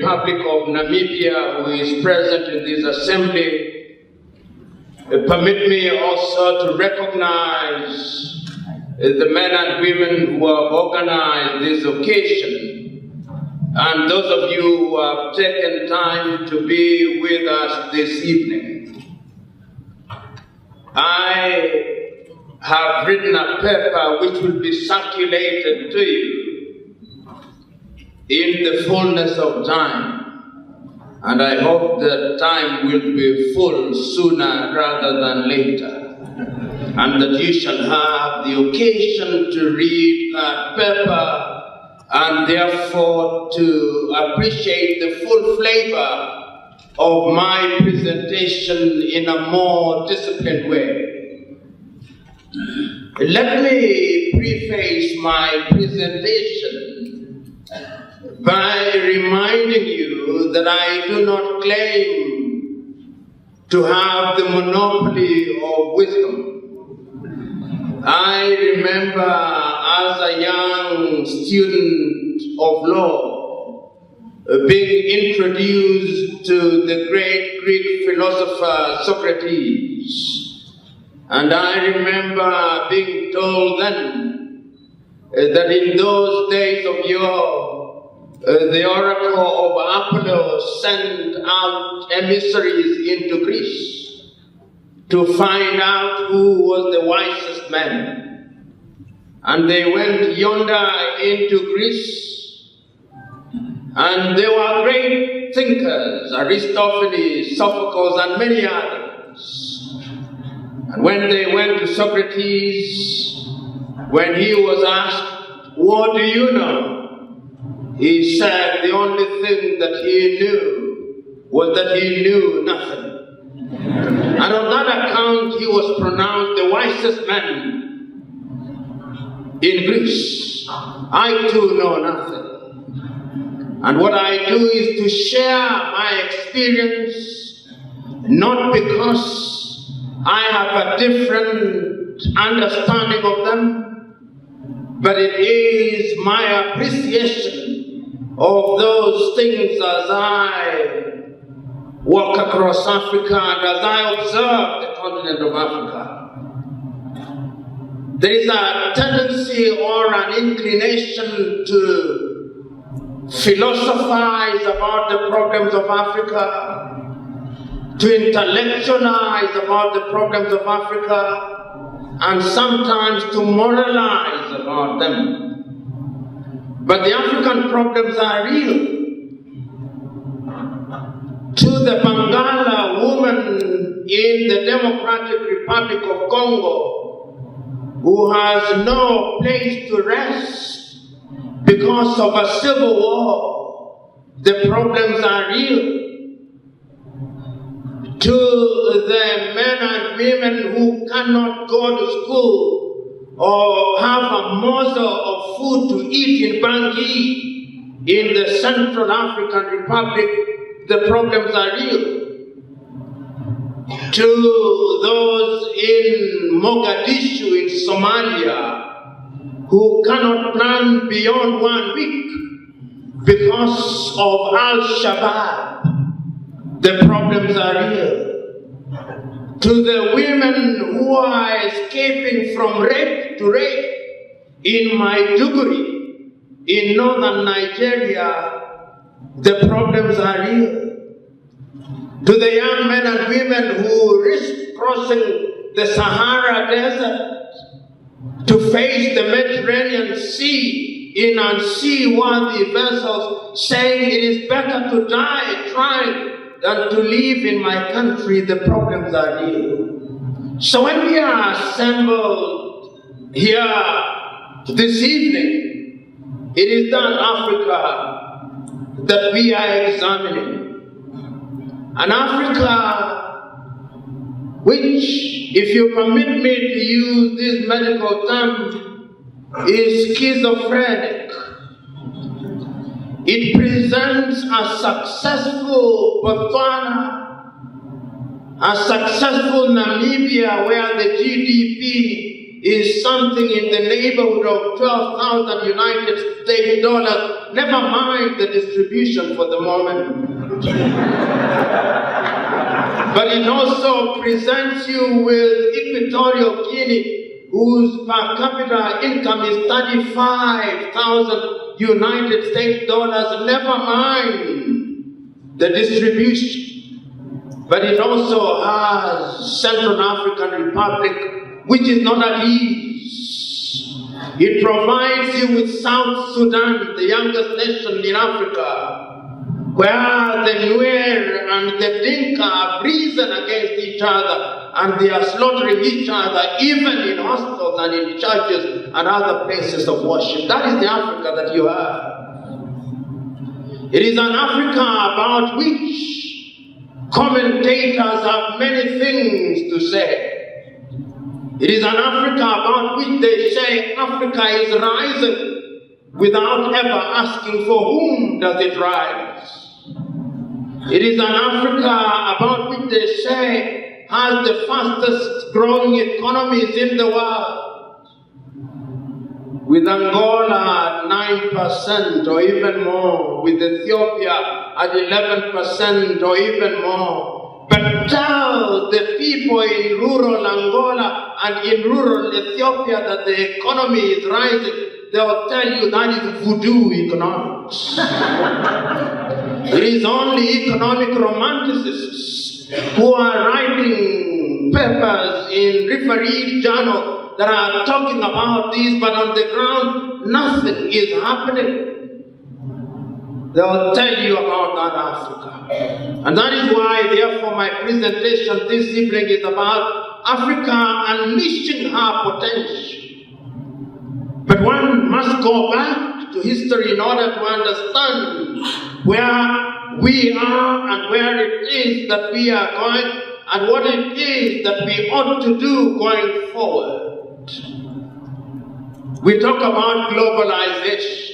Republic of Namibia, who is present in this assembly, permit me also to recognize the men and women who have organized this occasion, and those of you who have taken time to be with us this evening. I have written a paper which will be circulated to you in the fullness of time. And I hope that time will be full sooner rather than later, and that you shall have the occasion to read that paper and therefore to appreciate the full flavor of my presentation in a more disciplined way. Let me preface my presentation by reminding you that I do not claim to have the monopoly of wisdom. I remember as a young student of law being introduced to the great Greek philosopher Socrates, and I remember being told then that in those days of yore, the oracle of Apollo sent out emissaries into Greece to find out who was the wisest man. And they went yonder into Greece, and there were great thinkers, Aristophanes, Sophocles, and many others. And when they went to Socrates, when he was asked, "What do you know?" he said the only thing that he knew was that he knew nothing. And on that account, he was pronounced the wisest man in Greece. I too know nothing. And what I do is to share my experience, not because I have a different understanding of them, but it is my appreciation of those things as I walk across Africa and as I observe the continent of Africa. There is a tendency or an inclination to philosophize about the problems of Africa, to intellectualize about the problems of Africa, and sometimes to moralize about them. But the African problems are real. To the Bangala woman in the Democratic Republic of Congo, who has no place to rest because of a civil war, the problems are real. To the men and women who cannot go to school or have a morsel of food to eat in Bangui in the Central African Republic, the problems are real. To those in Mogadishu in Somalia who cannot plan beyond 1 week because of Al-Shabaab, the problems are real. To the women who are escaping from rape to rape in Maiduguri, in northern Nigeria, the problems are real. To the young men and women who risk crossing the Sahara Desert to face the Mediterranean Sea in unseaworthy vessels, saying it is better to die trying than to live in my country, the problems are real. So when we are assembled here this evening, it is that Africa that we are examining. An Africa which, if you permit me to use this medical term, is schizophrenic. It presents a successful Botswana, a successful Namibia where the GDP is something in the neighborhood of 12,000 United States dollars. Never mind the distribution for the moment. But it also presents you with Equatorial Guinea, whose per capita income is 35,000 United States dollars. Never mind the distribution. But it also has Central African Republic, which is not at ease. It provides you with South Sudan, the youngest nation in Africa, where the Nuer and the Dinka have risen against each other, and they are slaughtering each other, even in hostels and in churches and other places of worship. That is the Africa that you have. It is an Africa about which commentators have many things to say. It is an Africa about which they say Africa is rising without ever asking for whom does it rise. It is an Africa about which they say has the fastest growing economies in the world, with Angola at 9% or even more, with Ethiopia at 11% or even more. But tell the people in rural Angola and in rural Ethiopia that the economy is rising, they'll tell you that is voodoo economics. It is only economic romanticists who are writing papers in refereed journals that are talking about this, but on the ground, nothing is happening. They'll tell you about that Africa. And that is why, therefore, my presentation this evening is about Africa unleashing her potential. But one must go back to history in order to understand where we are and where it is that we are going and what it is that we ought to do going forward. We talk about globalization.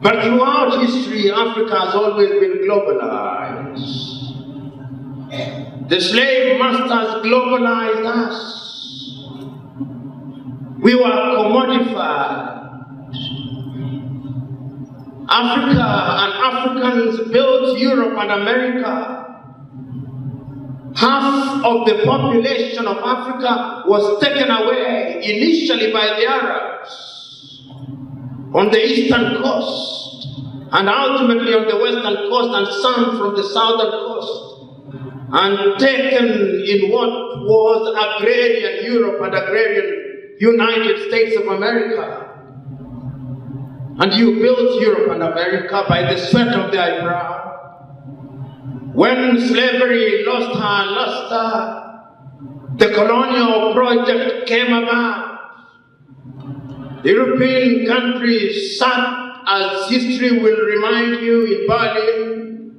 But throughout history, Africa has always been globalized. The slave masters globalized us. We were commodified. Africa and Africans built Europe and America. Half of the population of Africa was taken away initially by the Arabs on the eastern coast, and ultimately on the western coast, and some from the southern coast, and taken in what was agrarian Europe and agrarian United States of America. And you built Europe and America by the sweat of their brow. When slavery lost her luster, the colonial project came about. The European countries sat, as history will remind you, in Berlin,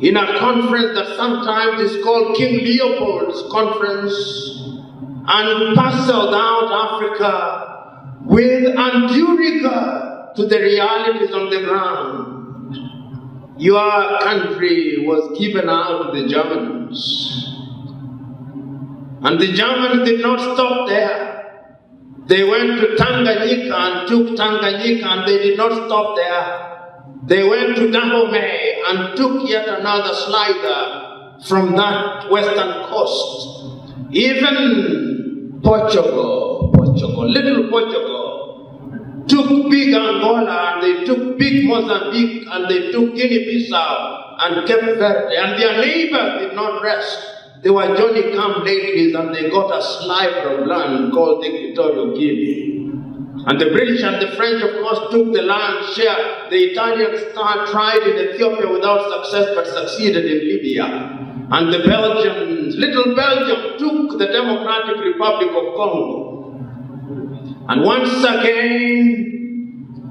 in a conference that sometimes is called King Leopold's Conference, and parceled out Africa with undue regard to the realities on the ground. Your country was given out to the Germans. And the Germans did not stop there. They went to Tanganyika and took Tanganyika, and they did not stop there. They went to Dahomey and took yet another slider from that western coast. Even Portugal, little Portugal, took big Angola, and they took big Mozambique, and they took Guinea-Bissau and Cape Verde, and their neighbors did not rest. They were Johnny-come-latelys, and they got a sliver of land called Equatorial Guinea. And the British and the French, of course, took the lion's share. The Italians tried in Ethiopia without success, but succeeded in Libya. And the Belgians, little Belgium, took the Democratic Republic of Congo. And once again,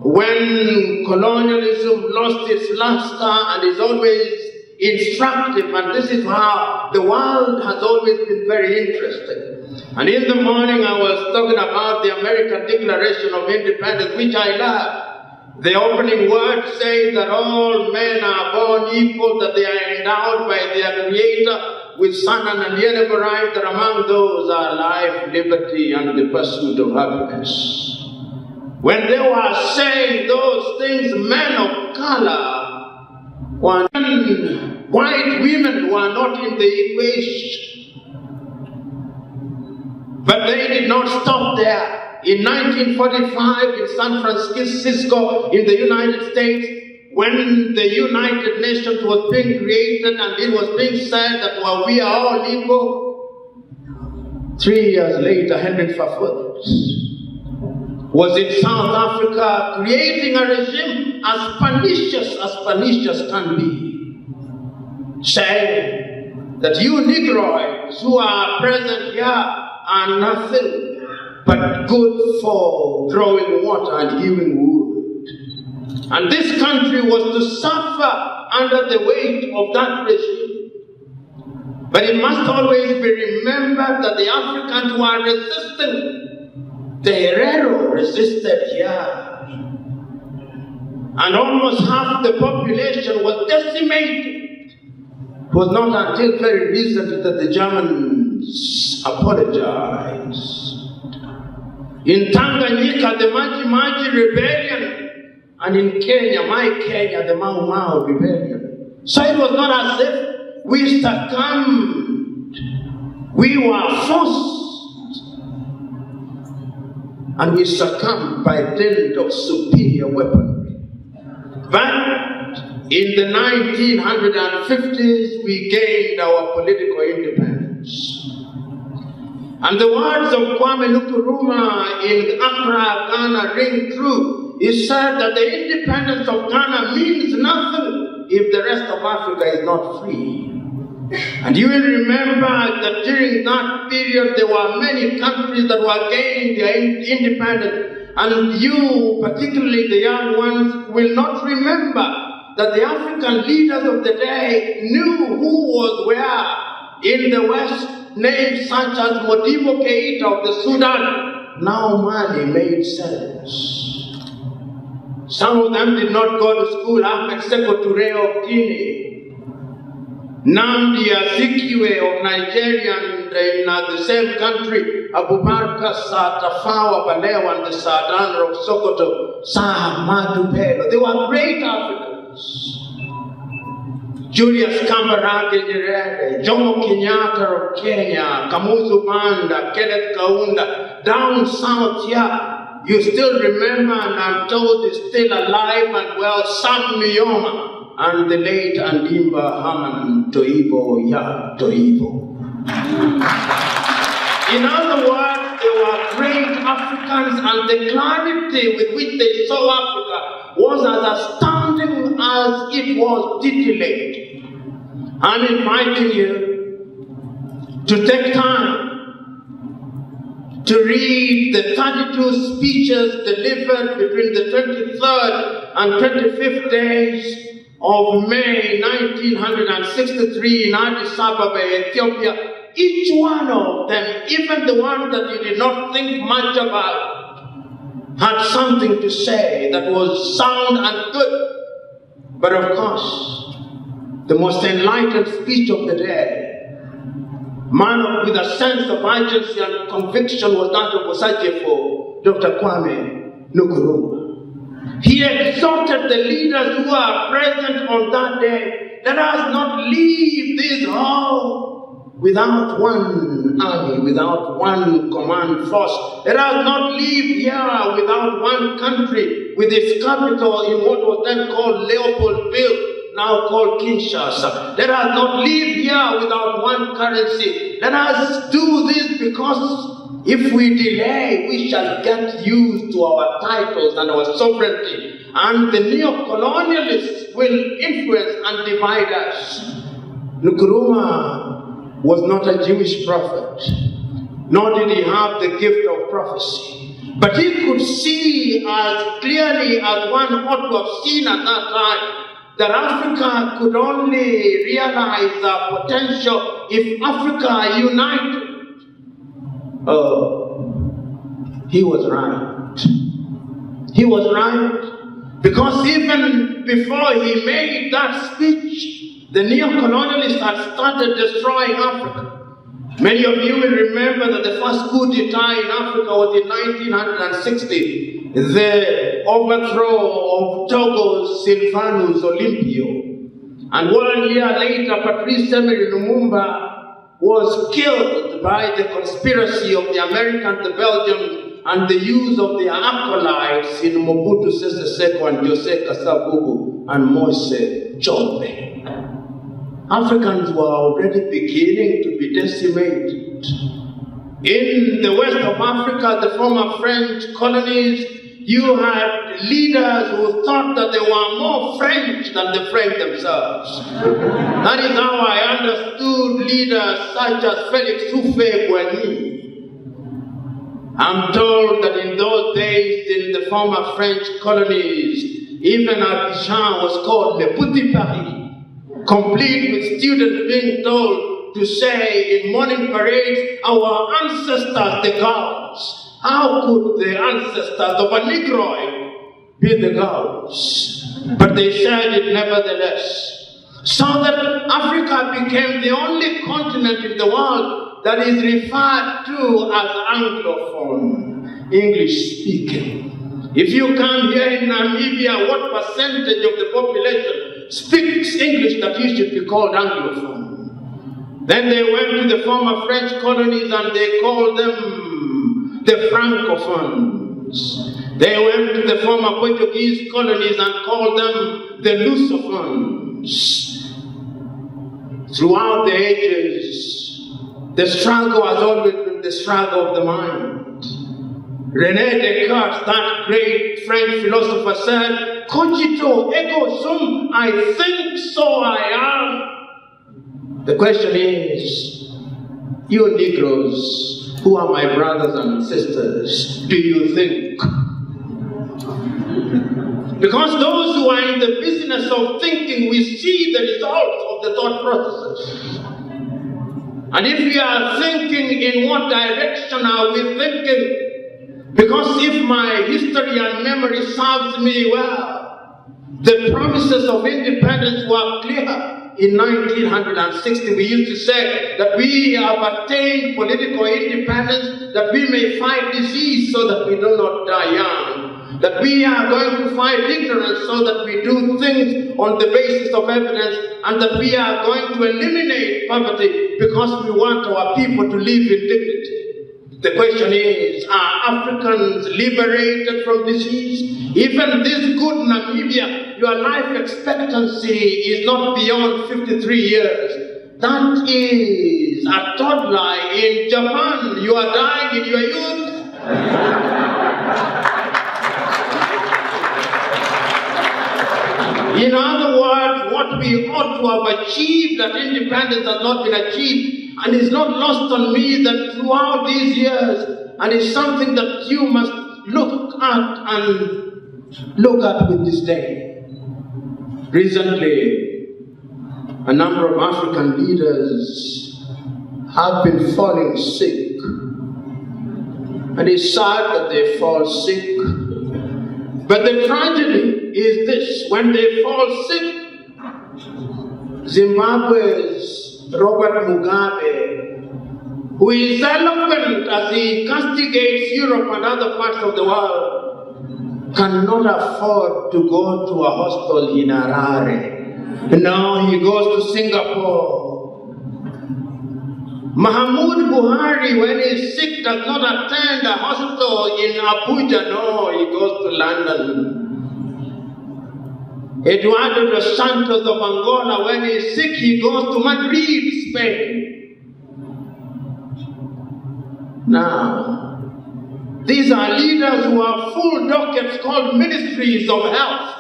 when colonialism lost its luster and is always instructive, and this is how the world has always been very interesting. And in the morning I was talking about the American Declaration of Independence, which I love. The opening words say that all men are born equal, that they are endowed by their Creator with son and alienable right that among those are life, liberty, and the pursuit of happiness. When they were saying those things, men of color, white women were not in the equation. But they did not stop there. In 1945, in San Francisco, in the United States, when the United Nations was being created and it was being said that we are all equal, 3 years later, Henry Fafoot was in South Africa creating a regime as pernicious can be, saying that you Negroids who are present here are nothing but good for drawing water and hewing wood. And this country was to suffer under the weight of that regime. But it must always be remembered that the Africans who are resisting, the Herero resisted here. And almost half the population was decimated. It was not until very recently that the Germans apologized. In Tanganyika, the Maji rebellion, and in Kenya, my Kenya, the Mau Mau rebellion. So it was not as if we succumbed. We were forced. And we succumbed by dint of superior weaponry. But in the 1950s, we gained our political independence. And the words of Kwame Nkrumah in Accra, Ghana ring true. He said that the independence of Ghana means nothing if the rest of Africa is not free. And you will remember that during that period there were many countries that were gaining their independence. And you, particularly the young ones, will not remember that the African leaders of the day knew who was where in the West. Names such as Modibo Keita of the Sudan, now Mali made sense. Some of them did not go to school. Ahmed Seko Toure of Guinea, Nnamdi Azikiwe of Nigerian in the same country, Abubakar Tafawa Balewa and the Sardaar of Sokoto, Ahmadu Bello. They were great Africans. Julius Nyerere, Jomo Kenyatta of Kenya, Kamuzu Banda, Kenneth Kaunda, down south here, you still remember, and I'm told is still alive and well, Sam Myoma, and the late Andimba Haman Toibo Ya Toibo. In other words, they were great Africans, and the clarity with which they saw Africa was as astounding as it was titillating. I'm inviting you to take time to read the 32 speeches delivered between the 23rd and 25th days of May 1963 in Addis Ababa, Ethiopia. Each one of them, even the one that you did not think much about, had something to say that was sound and good. But of course, the most enlightened speech of the day, man with a sense of urgency and conviction, was that of Osajefo, Dr. Kwame Nkrumah. He exhorted the leaders who are present on that day, let us not leave this hall without one army, without one command force. Let us not leave here without one country, with its capital in what was then called Leopoldville, now called Kinshasa. Let us not leave here without one currency. Let us do this because if we delay, we shall get used to our titles and our sovereignty, and the neo-colonialists will influence and divide us. Nkrumah was not a Jewish prophet, nor did he have the gift of prophecy. But he could see as clearly as one ought to have seen at that time that Africa could only realize their potential if Africa united. Oh, he was right. He was right. Because even before he made that speech, the neo-colonialists had started destroying Africa. Many of you will remember that the first coup d'etat in Africa was in 1960, the overthrow of Togo's Sylvanus Olympio. And 1 year later, Patrice Emery Lumumba was killed by the conspiracy of the Americans, the Belgians, and the use of their acolytes in Mobutu Sese Seko and Jose Kasavubu and Moise Tshombe. Africans were already beginning to be decimated. In the west of Africa, the former French colonies, you had leaders who thought that they were more French than the French themselves. That is how I understood leaders such as Félix Houphouët-Boigny. I'm told that in those days, in the former French colonies, even Abidjan was called Le Petit Paris, complete with students being told to say in morning parades, our ancestors, the gods. How could the ancestors of a Negroid be the gods? But they said it nevertheless. So that Africa became the only continent in the world that is referred to as Anglophone, English speaking. If you come here in Namibia, what percentage of the population speaks English that you should be called Anglophone? Then they went to the former French colonies and they called them the Francophones. They went to the former Portuguese colonies and called them the Lusophones. Throughout the ages, the struggle has always been the struggle of the mind. René Descartes, that great French philosopher, said, "Cogito ergo sum," I think, so I am. The question is, you Negroes, who are my brothers and sisters, do you think? Because those who are in the business of thinking, we see the results of the thought processes. And if we are thinking, in what direction are we thinking? Because if my history and memory serves me well, the promises of independence were clear. In 1960, we used to say that we have attained political independence, that we may fight disease so that we do not die young, that we are going to fight ignorance so that we do things on the basis of evidence, and that we are going to eliminate poverty because we want our people to live in dignity. The question is, are Africans liberated from disease? Even this good Namibia, your life expectancy is not beyond 53 years. That is a toddler in Japan. You are dying in your youth. In other words, what we ought to have achieved at independence has not been achieved. And it's not lost on me that throughout these years, and it's something that you must look at with disdain. Recently, a number of African leaders have been falling sick. And it's sad that they fall sick. But the tragedy is this: when they fall sick, Zimbabwe's Robert Mugabe, who is eloquent as he castigates Europe and other parts of the world, cannot afford to go to a hostel in Harare. No, he goes to Singapore. Mahmoud Buhari, when he's sick, does not attend a hospital in Abuja. No, he goes to London. Eduardo dos Santos of Angola, when he's sick, he goes to Madrid, Spain. Now, these are leaders who have full dockets called ministries of health.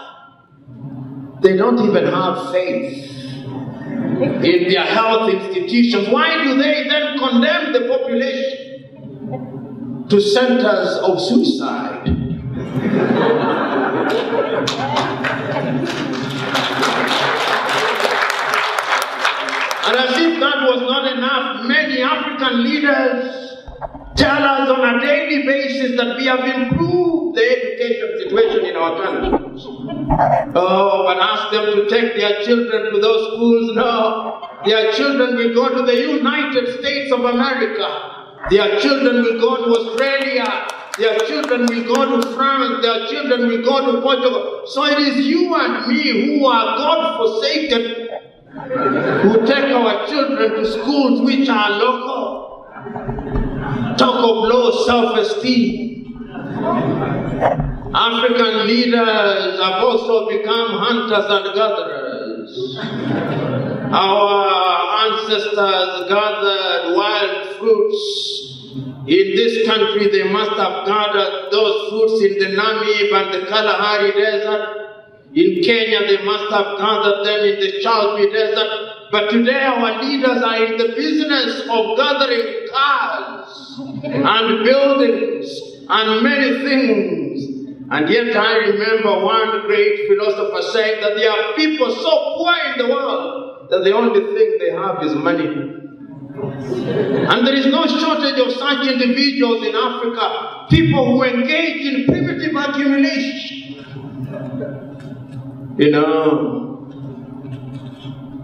They don't even have faith in their health institutions. Why do they then condemn the population to centers of suicide? And as if that was not enough, many African leaders tell us on a daily basis that we have improved the education situation in our country. Oh, but ask them to take their children to those schools. No, their children will go to the United States of America. Their children will go to Australia. Their children will go to France. Their children will go to Portugal. So it is you and me who are God-forsaken who take our children to schools which are local. Talk of low self-esteem. African leaders have also become hunters and gatherers. Our ancestors gathered wild fruits. In this country, they must have gathered those fruits in the Namibia and the Kalahari Desert. In Kenya, they must have gathered them in the Chalbi Desert. But today, our leaders are in the business of gathering cars and buildings and many things. And yet, I remember one great philosopher saying that there are people so poor in the world that the only thing they have is money. And there is no shortage of such individuals in Africa, people who engage in primitive accumulation. You know,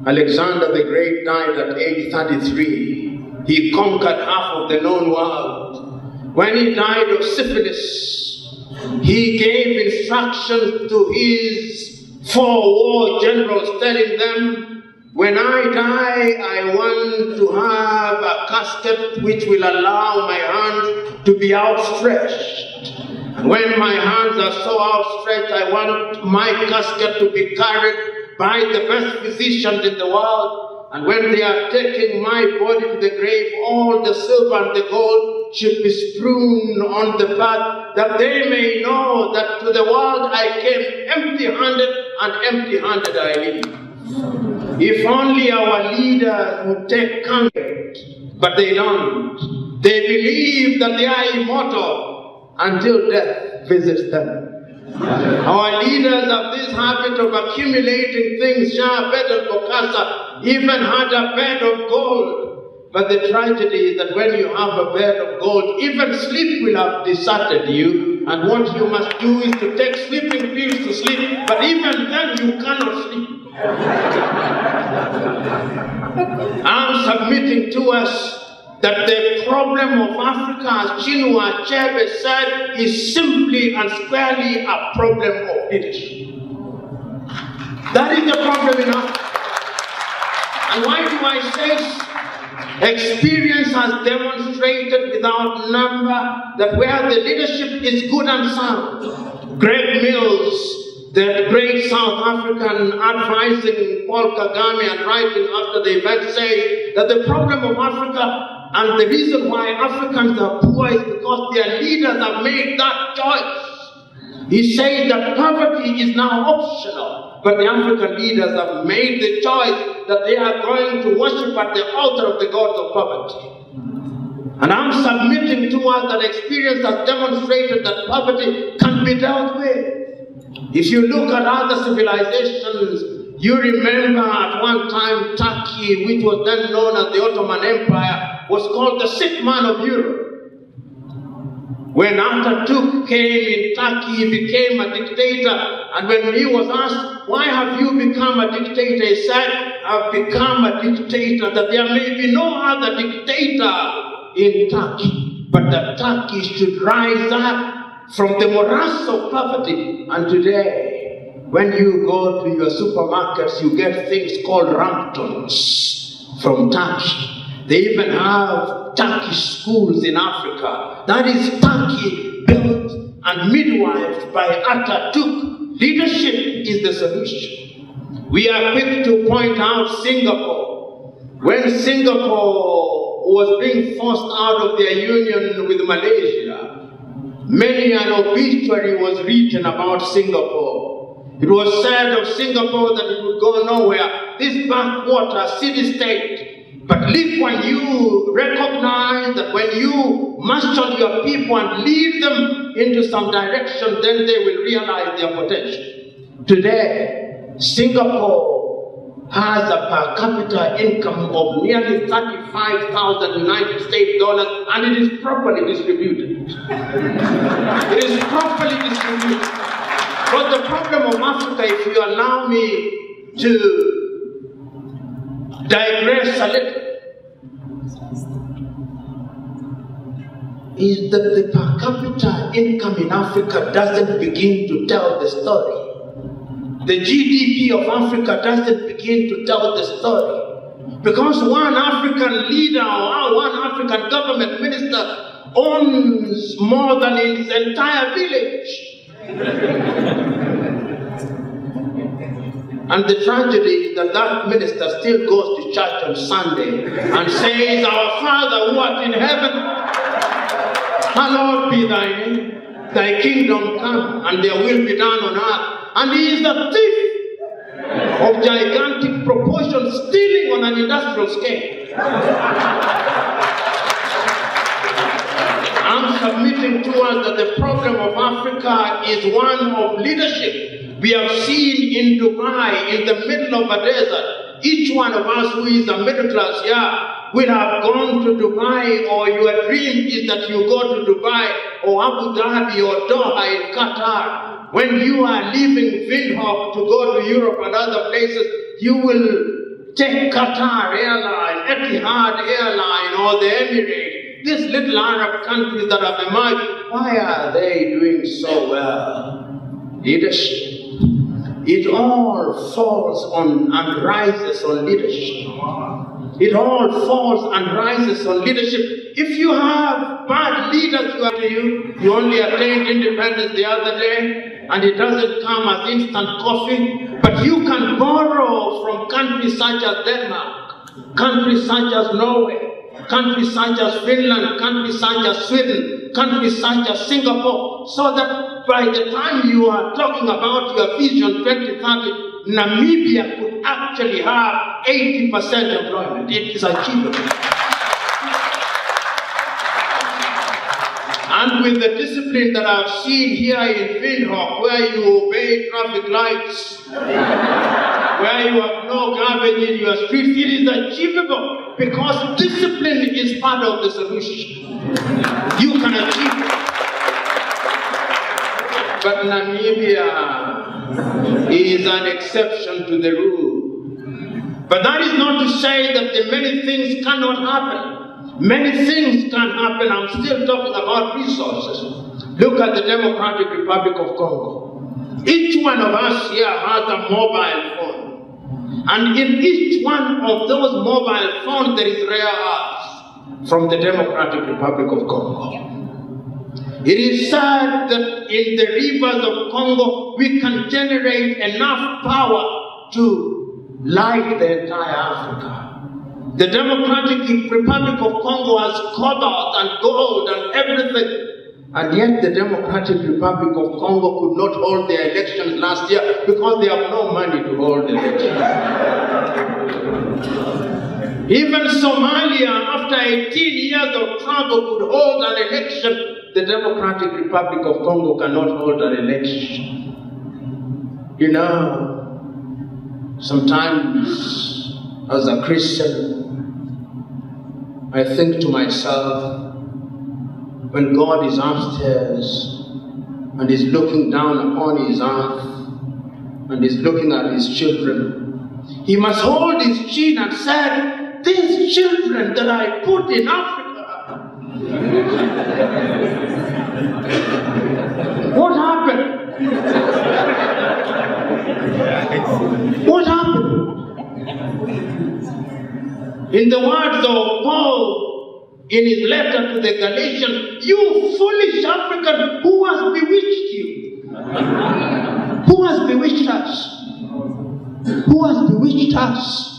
Alexander the Great died at age 33. He conquered half of the known world. When he died of syphilis, he gave instructions to his 4 war generals, telling them, when I die, I want to have a casket which will allow my hands to be outstretched. And when my hands are so outstretched, I want my casket to be carried by the best physicians in the world. And when they are taking my body to the grave, all the silver and the gold should be strewn on the path, that they may know that to the world I came empty-handed, and empty-handed I leave. If only our leaders would take comfort, but they don't. They believe that they are immortal until death visits them. Our leaders have this habit of accumulating things. Shah Bedel Bokassa even had a bed of gold. But the tragedy is that when you have a bed of gold, even sleep will have deserted you. And what you must do is to take sleeping pills to sleep. But even then you cannot sleep. I'm submitting to us that the problem of Africa, as Chinua Achebe said, is simply and squarely a problem of leadership. That is the problem in Africa. And why do I say so? Experience has demonstrated without number that where the leadership is good and sound, Greg Mills, the great South African advising Paul Kagame and writing after the event, says that the problem of Africa and the reason why Africans are poor is because their leaders have made that choice. He says that poverty is now optional, but the African leaders have made the choice that they are going to worship at the altar of the gods of poverty. And I'm submitting to us that experience has demonstrated that poverty can be dealt with. If you look at other civilizations, you remember at one time Turkey, which was then known as the Ottoman Empire, was called the sick man of Europe. When Atatürk came in Turkey, he became a dictator. And when he was asked, why have you become a dictator? He said, I've become a dictator that there may be no other dictator in Turkey, but that Turkey should rise up from the morass of poverty. And today, when you go to your supermarkets, you get things called Ramptons from Turkey. They even have Turkish schools in Africa. That is Turkey built and midwifed by Atatürk. Leadership is the solution. We are quick to point out Singapore. When Singapore was being forced out of their union with Malaysia, many an obituary was written about Singapore. It was said of Singapore that it would go nowhere. This backwater city-state. But Lee Kuan Yew recognized that when you marshal your people and lead them into some direction, then they will realize their potential. Today, Singapore has a per capita income of nearly 35,000 United States dollars, and it is properly distributed. It is properly distributed. But the problem of Africa, if you allow me to digress a little, is that the per capita income in Africa doesn't begin to tell the story. The GDP of Africa doesn't begin to tell the story. Because one African leader or one African government minister owns more than his entire village. And the tragedy is that that minister still goes to church on Sunday and says, "Our Father who art in heaven, hallowed be thy name, thy kingdom come, and their will be done on earth." And he is the thief of gigantic proportions, stealing on an industrial scale. I'm submitting to us that the problem of Africa is one of leadership. We have seen in Dubai, in the middle of a desert, each one of us who is a middle class here will have gone to Dubai, or your dream is that you go to Dubai or Abu Dhabi or Doha in Qatar. When you are leaving Windhoek to go to Europe and other places, you will take Qatar Airline, Etihad Airline, or the Emirates. These little Arab countries that have emerged, why are they doing so well? Leadership. It all falls on and rises on leadership. It all falls and rises on leadership. If you have bad leaders you only attained independence the other day, and it doesn't come as instant coffee, but you can borrow from countries such as Denmark, countries such as Norway, countries such as Finland, countries such as Sweden, countries such as Singapore, so that by the time you are talking about your vision 2030, Namibia could actually have 80% employment. It is achievable. And with the discipline that I've seen here in Windhoek, where you obey traffic lights, where you have no garbage in your streets, it is achievable because discipline is part of the solution. You can achieve it. But Namibia is an exception to the rule. But that is not to say that the many things cannot happen. Many things can happen. I'm still talking about resources. Look at the Democratic Republic of Congo. Each one of us here has a mobile phone. And in each one of those mobile phones there is rare earth from the Democratic Republic of Congo. It is said that in the rivers of Congo we can generate enough power to light the entire Africa. The Democratic Republic of Congo has cobalt and gold and everything. And yet the Democratic Republic of Congo could not hold their elections last year because they have no money to hold elections. Even Somalia, after 18 years of struggle, could hold an election. The Democratic Republic of Congo cannot hold an election. You know, sometimes as a Christian, I think to myself, when God is upstairs and is looking down upon his earth and is looking at his children, he must hold his chin and say, these children that I put in Africa, what happened? What happened? In the words of Paul, in his letter to the Galatians, you foolish African, who has bewitched you? Who has bewitched us? Who has bewitched us?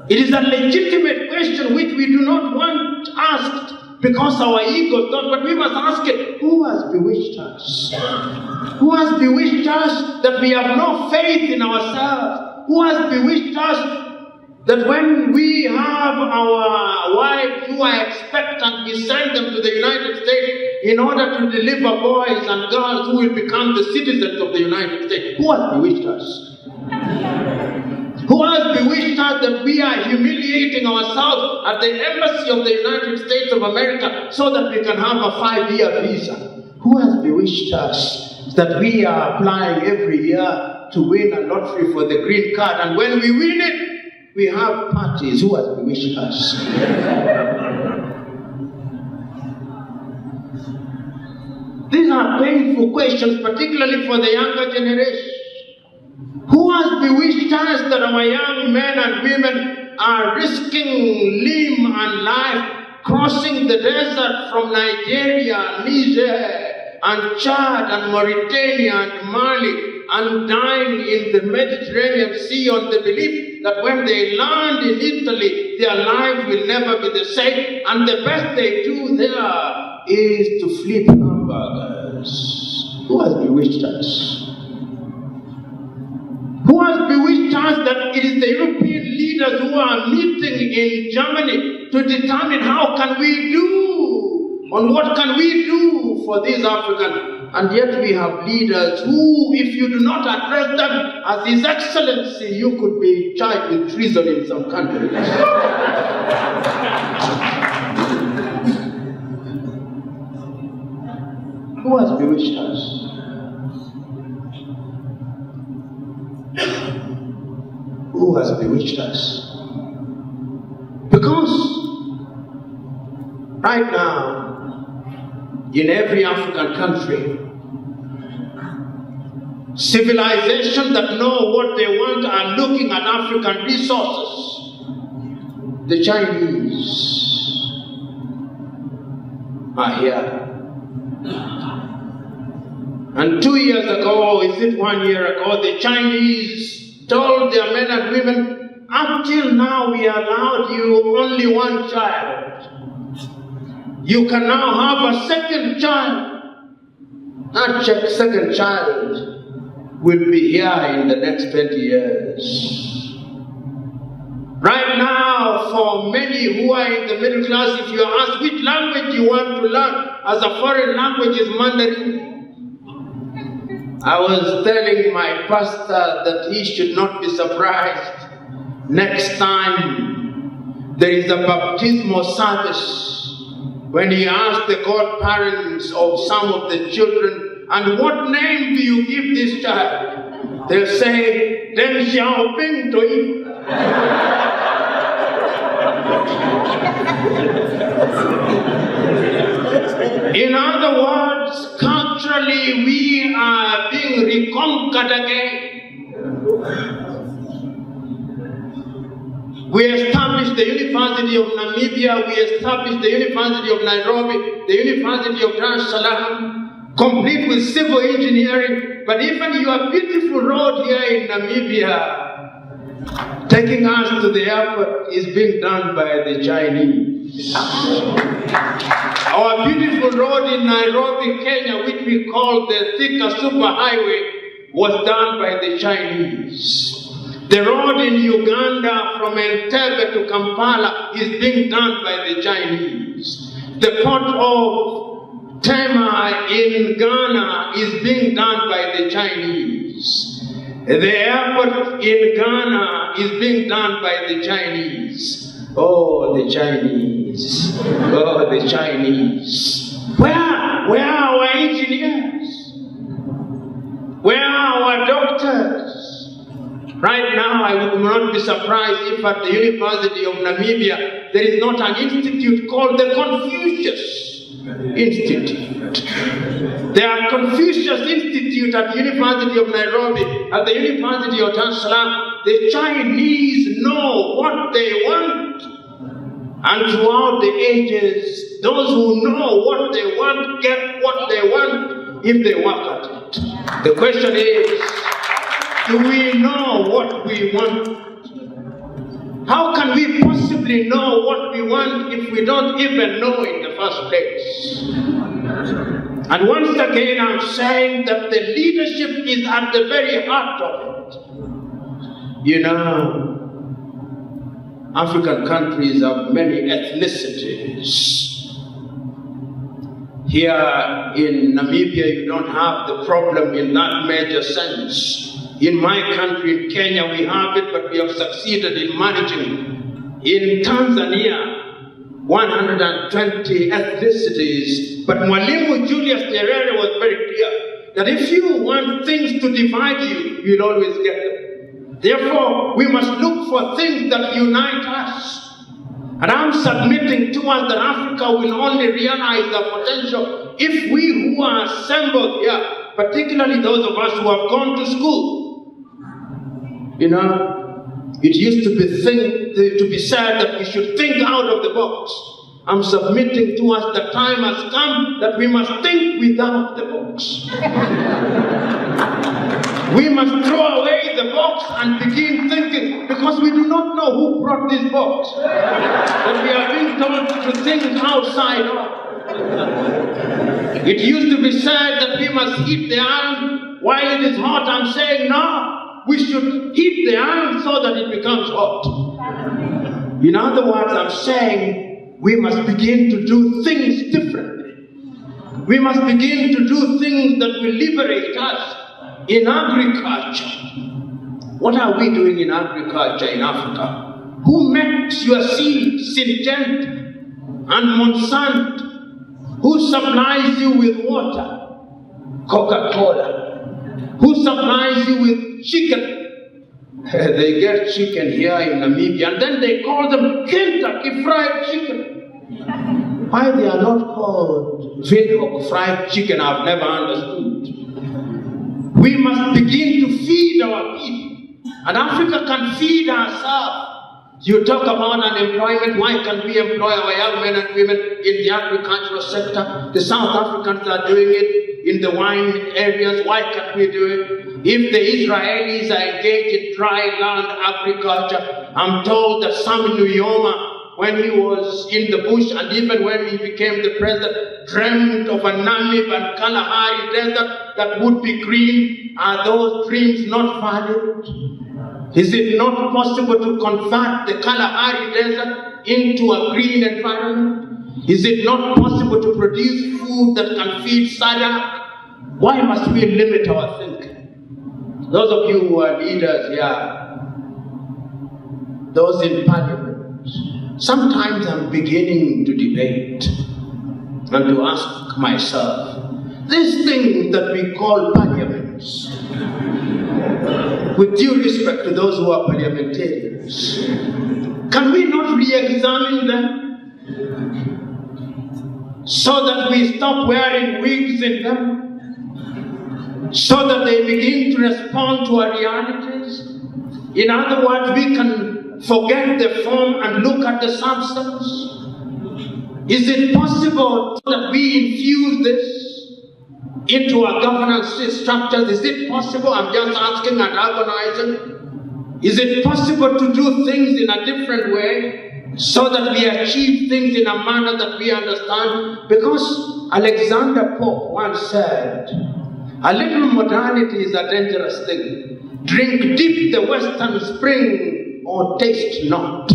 It is a legitimate question which we do not want asked because our egos don't, but we must ask it, who has bewitched us? Who has bewitched us that we have no faith in ourselves? Who has bewitched us that when we have our wives who are expectant, we send them to the United States in order to deliver boys and girls who will become the citizens of the United States? Who has bewitched us? Who has bewitched us that we are humiliating ourselves at the embassy of the United States of America so that we can have a 5-year visa? Who has bewitched us? bewitched us that we are applying every year to win a lottery for the green card, and when we win it, we have parties? Who has bewitched us? These are painful questions, particularly for the younger generation. Who has bewitched us that our young men and women are risking limb and life, crossing the desert from Nigeria, Niger, and Chad, and Mauritania, and Mali, and dying in the Mediterranean Sea on the belief that when they land in Italy, their life will never be the same, and the best they do there is to flip hamburgers? Who has bewitched us? Who has bewitched us that it is the European leaders who are meeting in Germany to determine how can we do, on what can we do for these Africans? And yet we have leaders who, if you do not address them as His Excellency, you could be charged with treason in some countries. Who has bewitched us? Who has bewitched us? Because right now, in every African country, civilizations that know what they want are looking at African resources. The Chinese are here. And 2 years ago, is it 1 year ago, the Chinese told their men and women, until now we allowed you only one child. You can now have a second child. That second child will be here in the next 20 years. Right now, for many who are in the middle class, if you are asked which language you want to learn as a foreign language, is Mandarin. I was telling my pastor that he should not be surprised next time there is a baptismal service when he asked the godparents of some of the children, and what name do you give this child? They'll say, Deng Xiaoping Toi. In other words, culturally we are being reconquered again. We established the University of Namibia, we established the University of Nairobi, the University of Dar es Salaam, complete with civil engineering, but even your beautiful road here in Namibia, taking us to the airport, is being done by the Chinese. Our beautiful road in Nairobi, Kenya, which we call the Thika Superhighway, was done by the Chinese. The road in Uganda from Entebbe to Kampala is being done by the Chinese. The port of Tema in Ghana is being done by the Chinese. The airport in Ghana is being done by the Chinese. Oh, the Chinese. Oh, the Chinese. Where are our engineers? Where are our doctors? Right now, I would not be surprised if at the University of Namibia there is not an institute called the Confucius Institute. There are Confucius Institute at the University of Nairobi, at the University of Dar es Salaam. The Chinese know what they want. And throughout the ages, those who know what they want get what they want if they work at it. The question is, do we know what we want? How can we possibly know what we want if we don't even know in the first place? And once again, I'm saying that the leadership is at the very heart of it. You know, African countries have many ethnicities. Here in Namibia, you don't have the problem in that major sense. In my country, in Kenya, we have it, but we have succeeded in managing. In Tanzania, 120 ethnicities. But Mwalimu Julius was very clear that if you want things to divide you, you'll always get them. Therefore, we must look for things that unite us. And I'm submitting to us that Africa will only realize the potential if we who are assembled here, particularly those of us who have gone to school. You know, it used to be said that we should think out of the box. I'm submitting to us that time has come that we must think without the box. We must throw away the box and begin thinking, because we do not know who brought this box. But we are being told to think outside of. It used to be said that we must heat the iron while it is hot. I'm saying no, we should heat the iron so that it becomes hot. In other words, I'm saying we must begin to do things differently. We must begin to do things that will liberate us. In agriculture, what are we doing in agriculture in Africa? Who makes your seeds, Syngenta and Monsanto? Who supplies you with water? Coca-Cola. Who supplies you with chicken? They get chicken here in Namibia, and then they call them Kentucky Fried Chicken. Why they are not called Windhoek Fried Chicken, I've never understood. We must begin to feed our people. And Africa can feed herself. You talk about unemployment. Why can't we employ our young men and women in the agricultural sector? The South Africans are doing it in the wine areas. Why can't we do it? If the Israelis are engaged in dry land agriculture, I'm told that Sam Nujoma, when he was in the bush and even when he became the president, dreamt of a Namib and Kalahari desert that would be green. Are those dreams not valid? Is it not possible to convert the Kalahari desert into a green environment? Is it not possible to produce food that can feed SADC? Why must we limit our thinking? Those of you who are leaders here, those in parliament, sometimes I'm beginning to debate and to ask myself, this thing that we call parliaments, with due respect to those who are parliamentarians, can we not re-examine them so that we stop wearing wigs in them, so that they begin to respond to our realities? In other words, we can forget the form and look at the substance. Is it possible that we infuse this into our governance structures? Is it possible? I'm just asking and agonizing. Is it possible to do things in a different way so that we achieve things in a manner that we understand? Because Alexander Pope once said, a little modernity is a dangerous thing. Drink deep the western spring or taste not.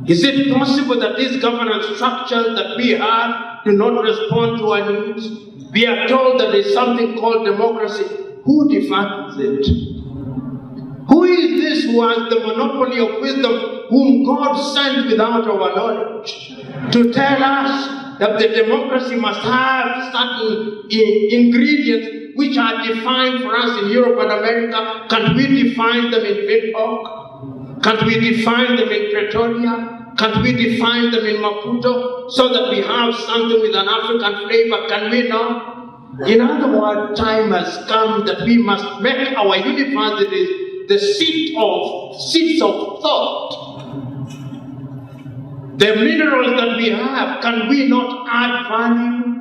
Is it possible that these governance structures that we have do not respond to our needs? We are told that there is something called democracy. Who defines it? Who is this who has the monopoly of wisdom, whom God sent without our knowledge, to tell us that the democracy must have certain ingredients which are defined for us in Europe and America? Can't we define them in Windhoek? Can't we define them in Pretoria? Can't we define them in Maputo so that we have something with an African flavor? Can we not? In other words, time has come that we must make our universities the seats of thought. The minerals that we have, can we not add value?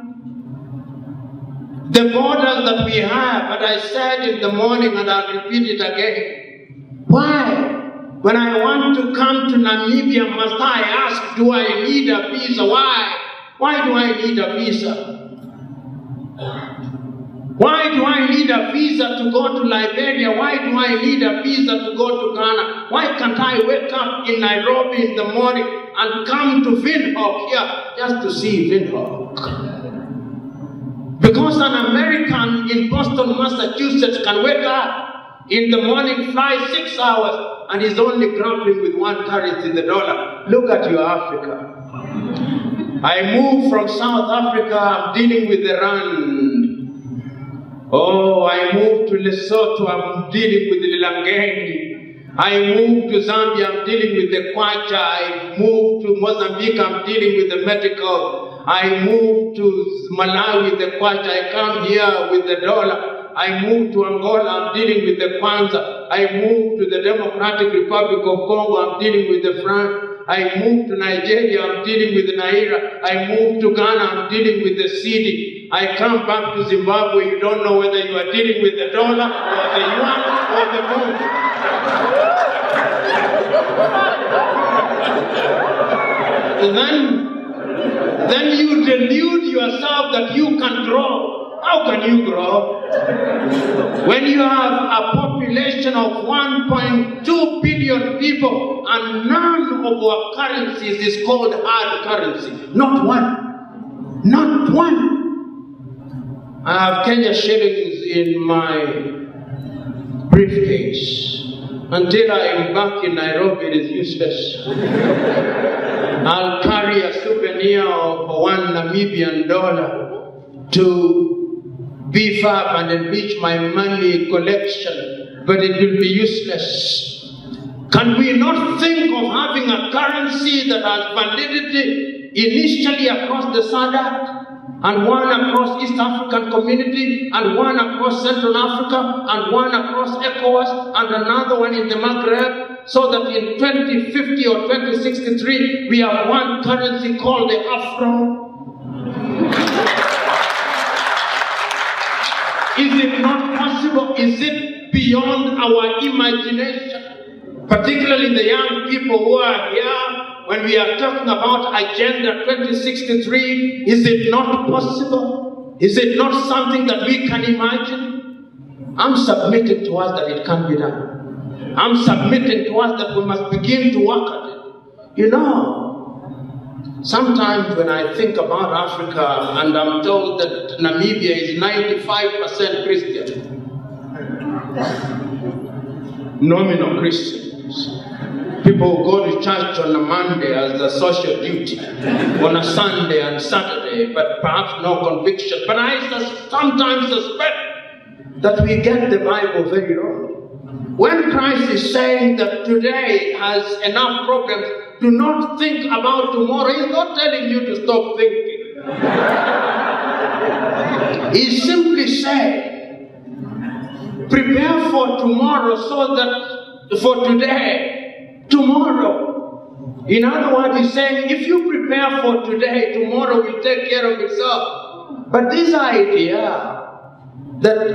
The borders that we have, and I said in the morning and I'll repeat it again. Why? When I want to come to Namibia, must I ask, do I need a visa? Why? Why do I need a visa? Why do I need a visa to go to Liberia? Why do I need a visa to go to Ghana? Why can't I wake up in Nairobi in the morning and come to Windhoek here just to see Windhoek? Because an American in Boston, Massachusetts can wake up in the morning, fly 6 hours, and is only grappling with one currency, the dollar. Look at your Africa. I moved from South Africa, I'm dealing with the rand. Oh, I moved to Lesotho, I'm dealing with the Lilangeni. I moved to Zambia, I'm dealing with the Kwacha. I moved to Mozambique, I'm dealing with the medical. I moved to Malawi, the Kwacha. I come here with the dollar. I moved to Angola, I'm dealing with the Kwanza. I moved to the Democratic Republic of Congo, I'm dealing with the franc. I moved to Nigeria, I'm dealing with the Naira. I moved to Ghana, I'm dealing with the cedi. I come back to Zimbabwe, you don't know whether you are dealing with the dollar or the yuan or the pound. Then you delude yourself that you can grow. How can you grow? When you have a population of 1.2 billion people and none of our currencies is called hard currency. Not one. Not one. I have Kenya shillings in my briefcase. Until I am back in Nairobi, it is useless. I'll carry a souvenir of one Namibian dollar to beef up and enrich my money collection, but it will be useless. Can we not think of having a currency that has validity initially across the SADC, and one across East African Community, and one across Central Africa, and one across ECOWAS, and another one in the Maghreb, so that in 2050 or 2063 we have one currency called the Afro? Is it not possible? Is it beyond our imagination? Particularly the young people who are here, when we are talking about Agenda 2063, is it not possible? Is it not something that we can imagine? I'm submitting to us that it can be done. I'm submitting to us that we must begin to work at it. You know, sometimes when I think about Africa and I'm told that Namibia is 95% Christian, nominal Christians. People go to church on a Monday as a social duty, on a Sunday and Saturday, but perhaps no conviction. But I sometimes suspect that we get the Bible very wrong. When Christ is saying that today has enough problems, do not think about tomorrow, he's not telling you to stop thinking. He's simply saying, prepare for tomorrow so that for today, tomorrow. In other words, he's saying, if you prepare for today, tomorrow will take care of itself. But this idea that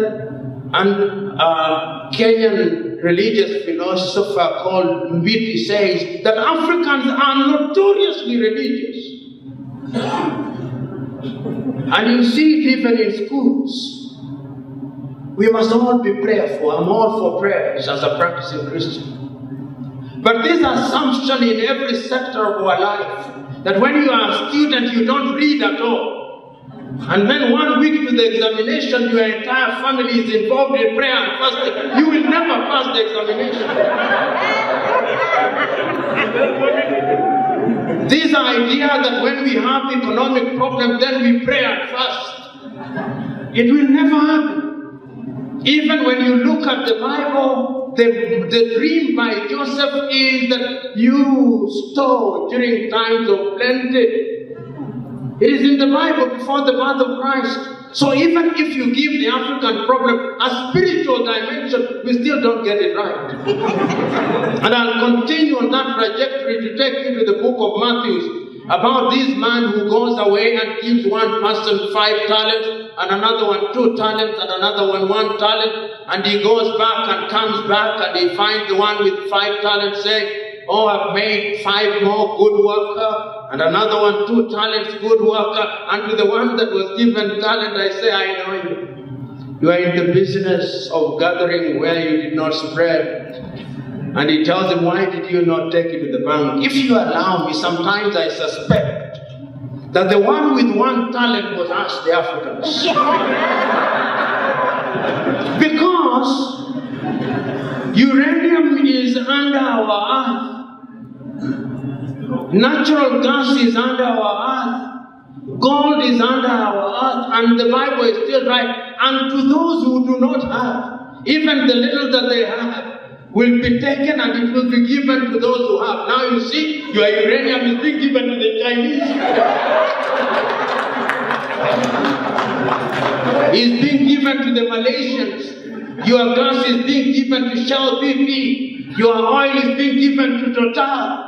Kenyan religious philosopher called Mbiti says that Africans are notoriously religious. And you see it even in schools. We must all be prayerful. I'm all for prayers as a practicing Christian. But this assumption in every sector of our life, that when you are a student, you don't read at all. And then 1 week to the examination, your entire family is involved in prayer and fasting. You will never pass the examination. This idea that when we have economic problems, then we pray and fast. It will never happen. Even when you look at the Bible, the dream by Joseph is that you store during times of plenty. It is in the Bible before the birth of Christ. So even if you give the African problem a spiritual dimension, we still don't get it right. And I'll continue on that trajectory to take you to the book of Matthew, about this man who goes away and gives one person 5 talents, and another one 2 talents, and another one 1 talent, and he goes back and comes back and he finds the one with 5 talents saying, oh, I've made 5 more, good worker, and another one 2 talents, good worker, and to the one that was given talent I say, I know you. You are in the business of gathering where you did not spread. And he tells him, why did you not take it to the bank? If you allow me, sometimes I suspect that the one with 1 talent was us, the Africans. Because uranium is under our earth. Natural gas is under our earth. Gold is under our earth, and the Bible is still right. And to those who do not have, even the little that they have will be taken and it will be given to those who have. Now you see, your uranium is being given to the Chinese. It's being given to the Malaysians. Your gas is being given to Shell BP. Your oil is being given to Total.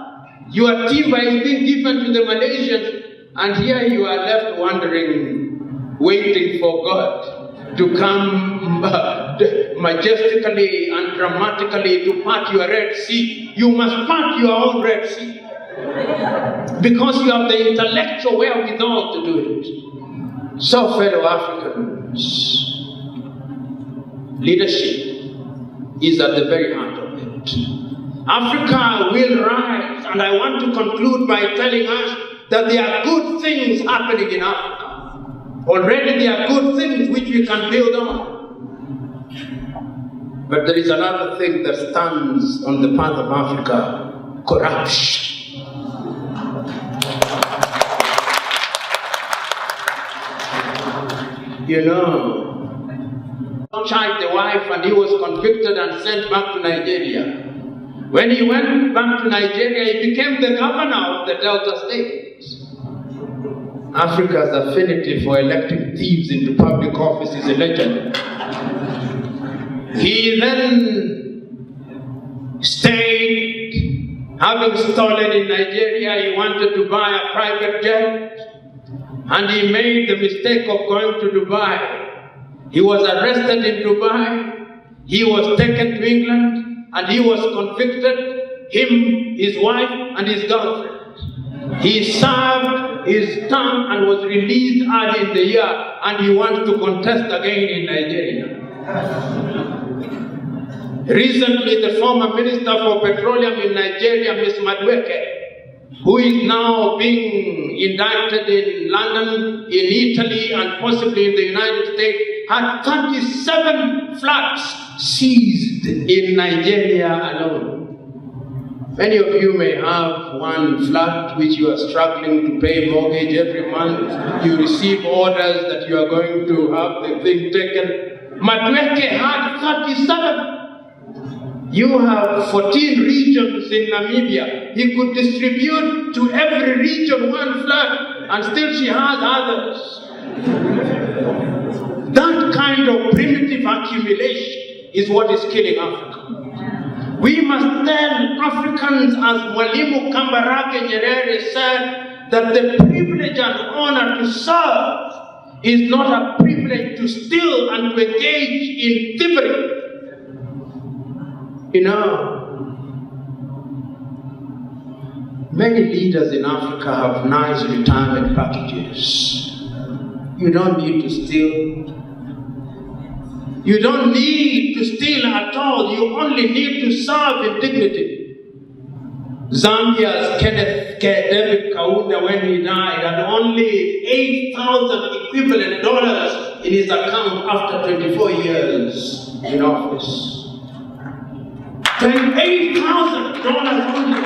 Your timber is being given to the Malaysians. And here you are left wondering, waiting for God to come majestically and dramatically to part your Red Sea. You must part your own Red Sea. Because you have the intellectual wherewithal to do it. So, fellow Africans, leadership is at the very heart of it. Africa will rise, and I want to conclude by telling us that there are good things happening in Africa. Already there are good things which we can build on. But there is another thing that stands on the path of Africa: corruption. You know, tried the wife and he was convicted and sent back to Nigeria. When he went back to Nigeria, he became the governor of the Delta State. Africa's affinity for electing thieves into public office is a legend. He then stayed, having stolen in Nigeria, he wanted to buy a private jet, and he made the mistake of going to Dubai. He was arrested in Dubai, he was taken to England, and he was convicted, him, his wife, and his girlfriend. He served his term and was released early in the year, and he wants to contest again in Nigeria. Recently, the former Minister for Petroleum in Nigeria, Ms. Madueke, who is now being indicted in London, in Italy, and possibly in the United States, had 37 flats seized in Nigeria alone. Many of you may have one flat which you are struggling to pay mortgage every month. You receive orders that you are going to have the thing taken. Madueke had 37. You have 14 regions in Namibia. He could distribute to every region one flat, and still she has others. That kind of primitive accumulation is what is killing Africa. We must tell Africans, as Mwalimu Kambarage Nyerere said, that the privilege and honor to serve is not a privilege to steal and to engage in thievery. You know, many leaders in Africa have nice retirement packages. You don't need to steal. You don't need to steal at all. You only need to serve in dignity. Zambia's Kenneth David Kaunda, when he died, had only $8,000 equivalent dollars in his account after 24 years in office. $8,000 only.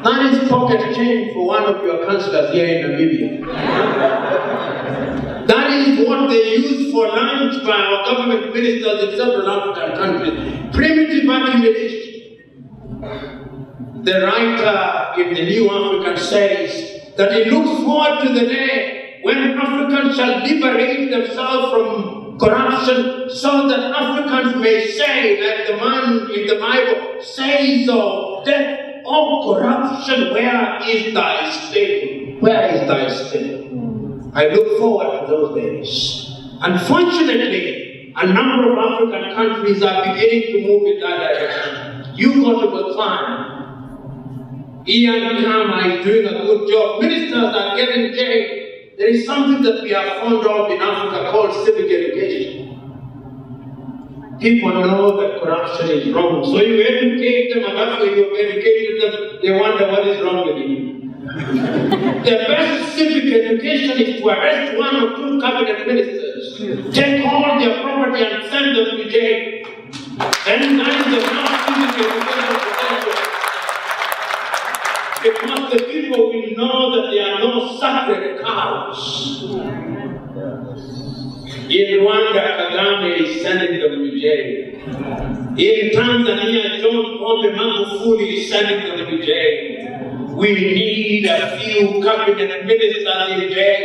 That is pocket change for one of your councillors here in Namibia. That is what they use for lunch by our government ministers in several African countries. Primitive accumulation. The writer in the New African says that he looks forward to the day when Africans shall liberate themselves from corruption, so that Africans may say, like the man in the Bible says of death, "Oh corruption, where is thy sting? Where is thy sting?" I look forward to those days. Unfortunately, a number of African countries are beginning to move in that direction. You go to Botswana. Ian Khama is doing a good job. Ministers are getting jailed. There is something that we are fond of in Africa called civic education. People know that corruption is wrong. So you educate them, and after you have educated them, they wonder what is wrong with you. The best civic education is to arrest one or two cabinet ministers, take all their property and send them to jail. And that is the best civic education. Because the people will know that there are no sacred cows. In Rwanda, Kagame is sending them to jail. In Tanzania, John Pombe Magufuli is sending them to jail. We need a few cabinet ministers in jail.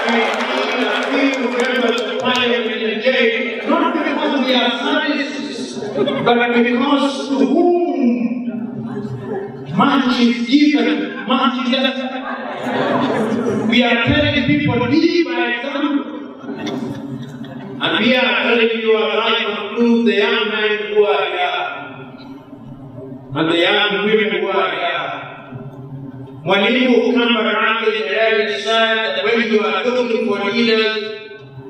We need a few members of parliament in jail, not because we are scientists, but because to whom much is given, much is asked. We are telling people, live by example. And we are telling you, as I conclude, the young men who are here, and the young women who are here. Mwalimu Matinyarare said that when you are looking for leaders,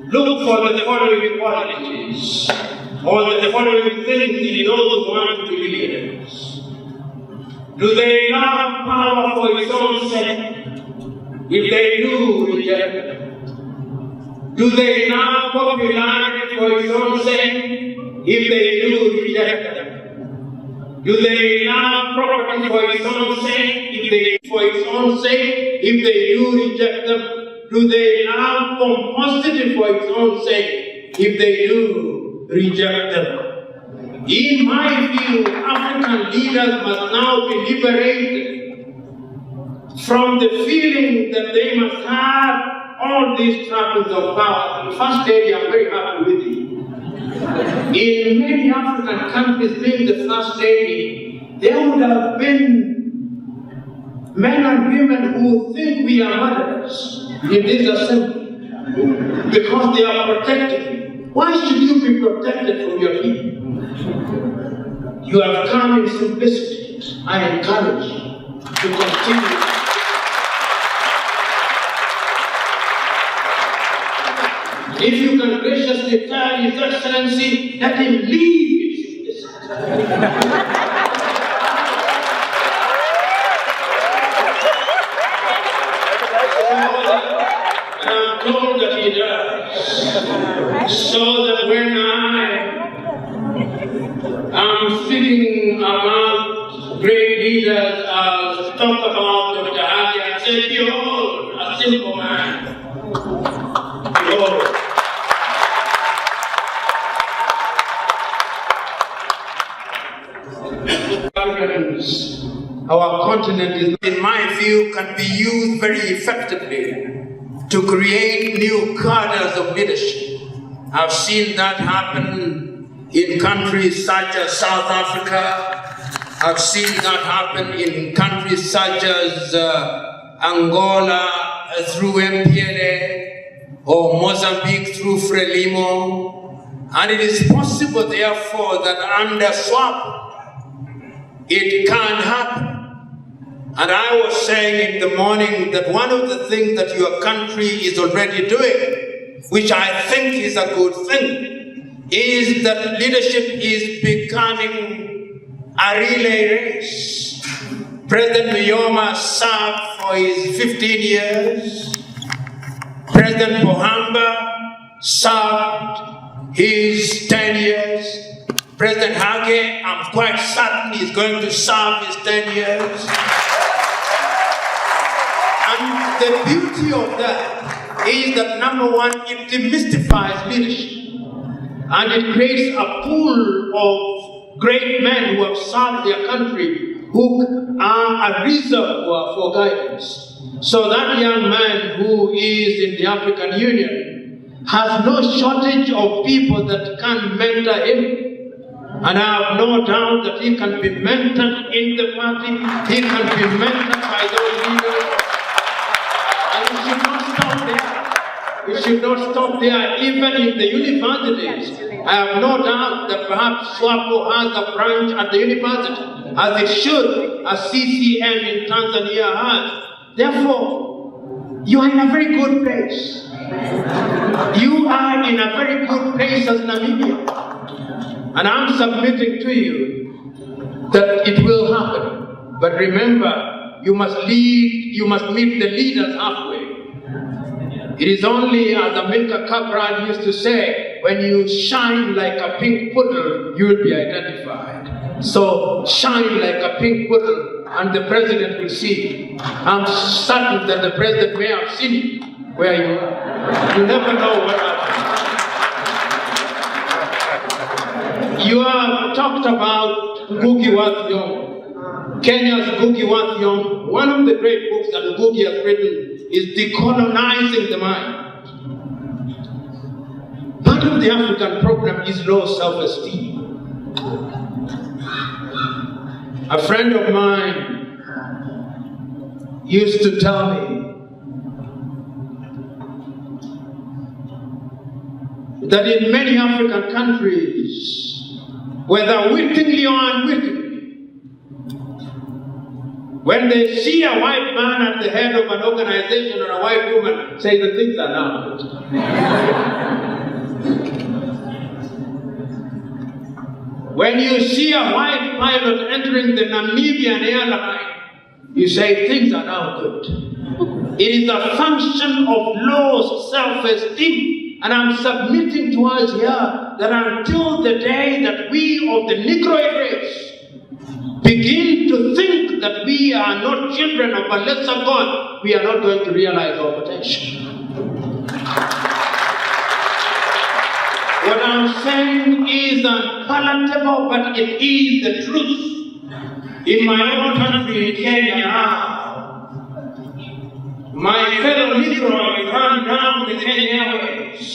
look for the following qualities, or the following things in those who want to be leaders. Do they love power for its own sake? If they do, reject them. Do they love popularity for its own sake? If they do, reject them. Do they love property for its own sake? If they do, reject them. Do they love pomposity for its own sake? If they do, reject them. In my view, African leaders must now be liberated from the feeling that they must have all these trappings of power. The first lady, I'm very happy with you. In many African countries, being the first lady, there would have been men and women who think we are murderers in this assembly because they are protected. Why should you be protected from your people? You have come in simplicity. I encourage you to continue. If you can graciously tell His Excellency, let him leave his simplicity. I'm told that he does. So that when I'm thinking about great leaders, I'll talk about Dr. Ali and say, behold, a simple man. Behold. Our continent, in my view, can be used very effectively to create new cadres of leadership. I've seen that happen in countries such as South Africa. I've seen that happen in countries such as Angola through MPLA or Mozambique through Frelimo. And it is possible, therefore, that under SWAP, it can happen. And I was saying in the morning that one of the things that your country is already doing, which I think is a good thing, is that leadership is becoming a relay race. President Malema served for his 15 years. President Pohamba served his 10 years. President Hage, I'm quite certain he's going to serve his 10 years. And the beauty of that is that, number one, it demystifies leadership. And it creates a pool of great men who have served their country, who are a reservoir for guidance. So that young man who is in the African Union has no shortage of people that can mentor him. And I have no doubt that he can be mentored in the party, he can be mentored by those leaders. And it should not stop there. It should not stop there, even in the universities. I have no doubt that perhaps SWAPO has a branch at the university, as it should, as CCM in Tanzania has. Therefore, you are in a very good place. You are in a very good place as Namibia. And I'm submitting to you that it will happen. But remember, you must meet the leaders halfway. It is only, as Amilcar Cabral used to say, when you shine like a pink poodle, you will be identified. So shine like a pink poodle and the president will see. I'm certain that the president may have seen you where you are. You never know what happens. You have talked about Ngugi wa Thiong'o. Kenya's Ngugi wa Thiong'o. One of the great books that Ngugi has written is Decolonizing the Mind. Part of the African problem is low self-esteem. A friend of mine used to tell me that in many African countries, whether wittingly or unwittingly, when they see a white man at the head of an organization or a white woman, say the things are not good. When you see a white pilot entering the Namibian airline, you say things are now good. It is a function of low self-esteem. And I'm submitting to us here that until the day that we of the Negroid race begin to think that we are not children of a lesser God, we are not going to realize our potential. What I'm saying is unpalatable, but it is the truth. In my own country, in Kenya now, my fellow Negroids run down the Kenya Airways.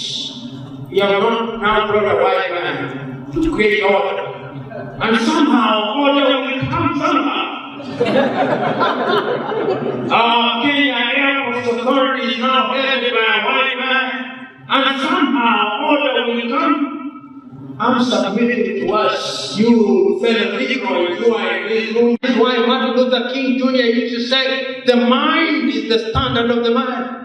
You have not now brought a white man to create order. And somehow, order will come somehow. Our Kenya Airport Authority is now headed by a white man, and somehow order will come. I'm submitting to us, you fellow Negroids who are in this room. This is why Martin Luther King Jr. used to say, the mind is the standard of the man.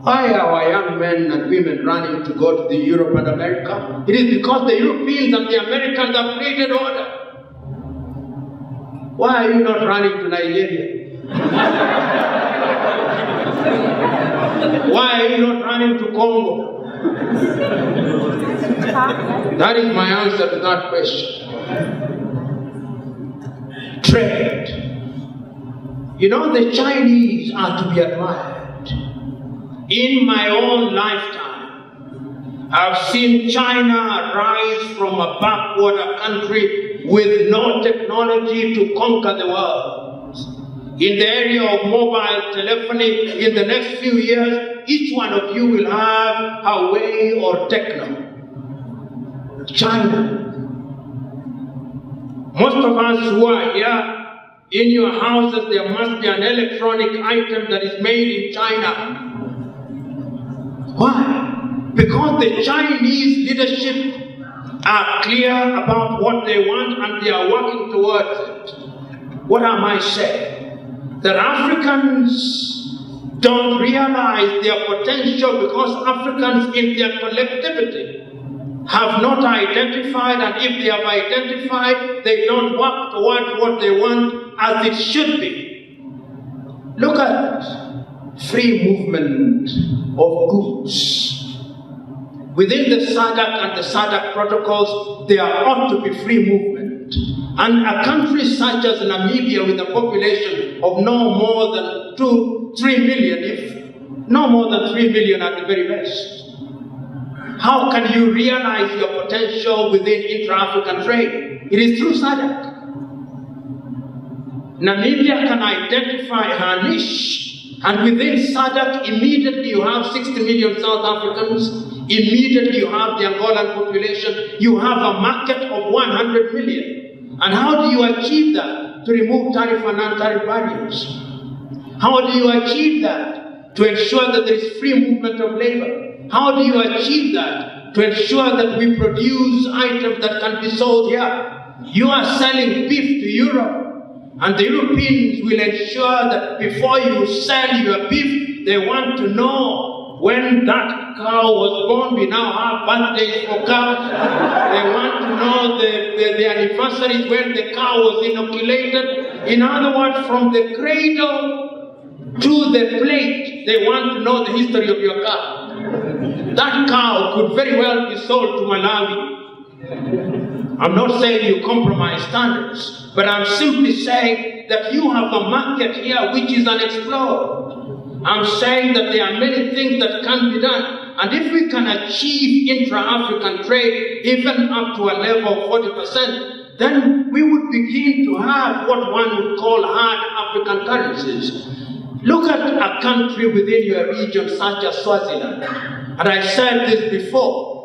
Why are our young men and women running to go to Europe and America? It is because the Europeans and the Americans have created order. Why are you not running to Nigeria? Why are you not running to Congo? That is my answer to that question. Trade. You know, the Chinese are to be admired. In my own lifetime, I've seen China rise from a backward country with no technology to conquer the world. In the area of mobile telephony, in the next few years, each one of you will have Huawei or Techno. China. Most of us who are here, in your houses, there must be an electronic item that is made in China. Why? Because the Chinese leadership are clear about what they want and they are working towards it. What am I saying? That Africans don't realize their potential because Africans in their collectivity have not identified, and if they have identified, they don't work towards what they want as it should be. Look at free movement of goods. Within the SADC and the SADC protocols, there ought to be free movement. And a country such as Namibia, with a population of no more than 3 million, if no more than 3 million at the very best, how can you realize your potential within intra-African trade? It is through SADC. Namibia can identify her niche. And within SADC, immediately you have 60 million South Africans, immediately you have the Angolan population, you have a market of 100 million. And how do you achieve that? To remove tariff and non-tariff barriers. How do you achieve that? To ensure that there is free movement of labor. How do you achieve that? To ensure that we produce items that can be sold here. You are selling beef to Europe. And the Europeans will ensure that before you sell your beef, they want to know when that cow was born. We now have birthdays for cows. They want to know the anniversaries when the cow was inoculated. In other words, from the cradle to the plate, they want to know the history of your cow. That cow could very well be sold to Malawi. I'm not saying you compromise standards, but I'm simply saying that you have a market here which is unexplored. I'm saying that there are many things that can be done. And if we can achieve intra-African trade even up to a level of 40%, then we would begin to have what one would call hard African currencies. Look at a country within your region such as Swaziland. And I said this before.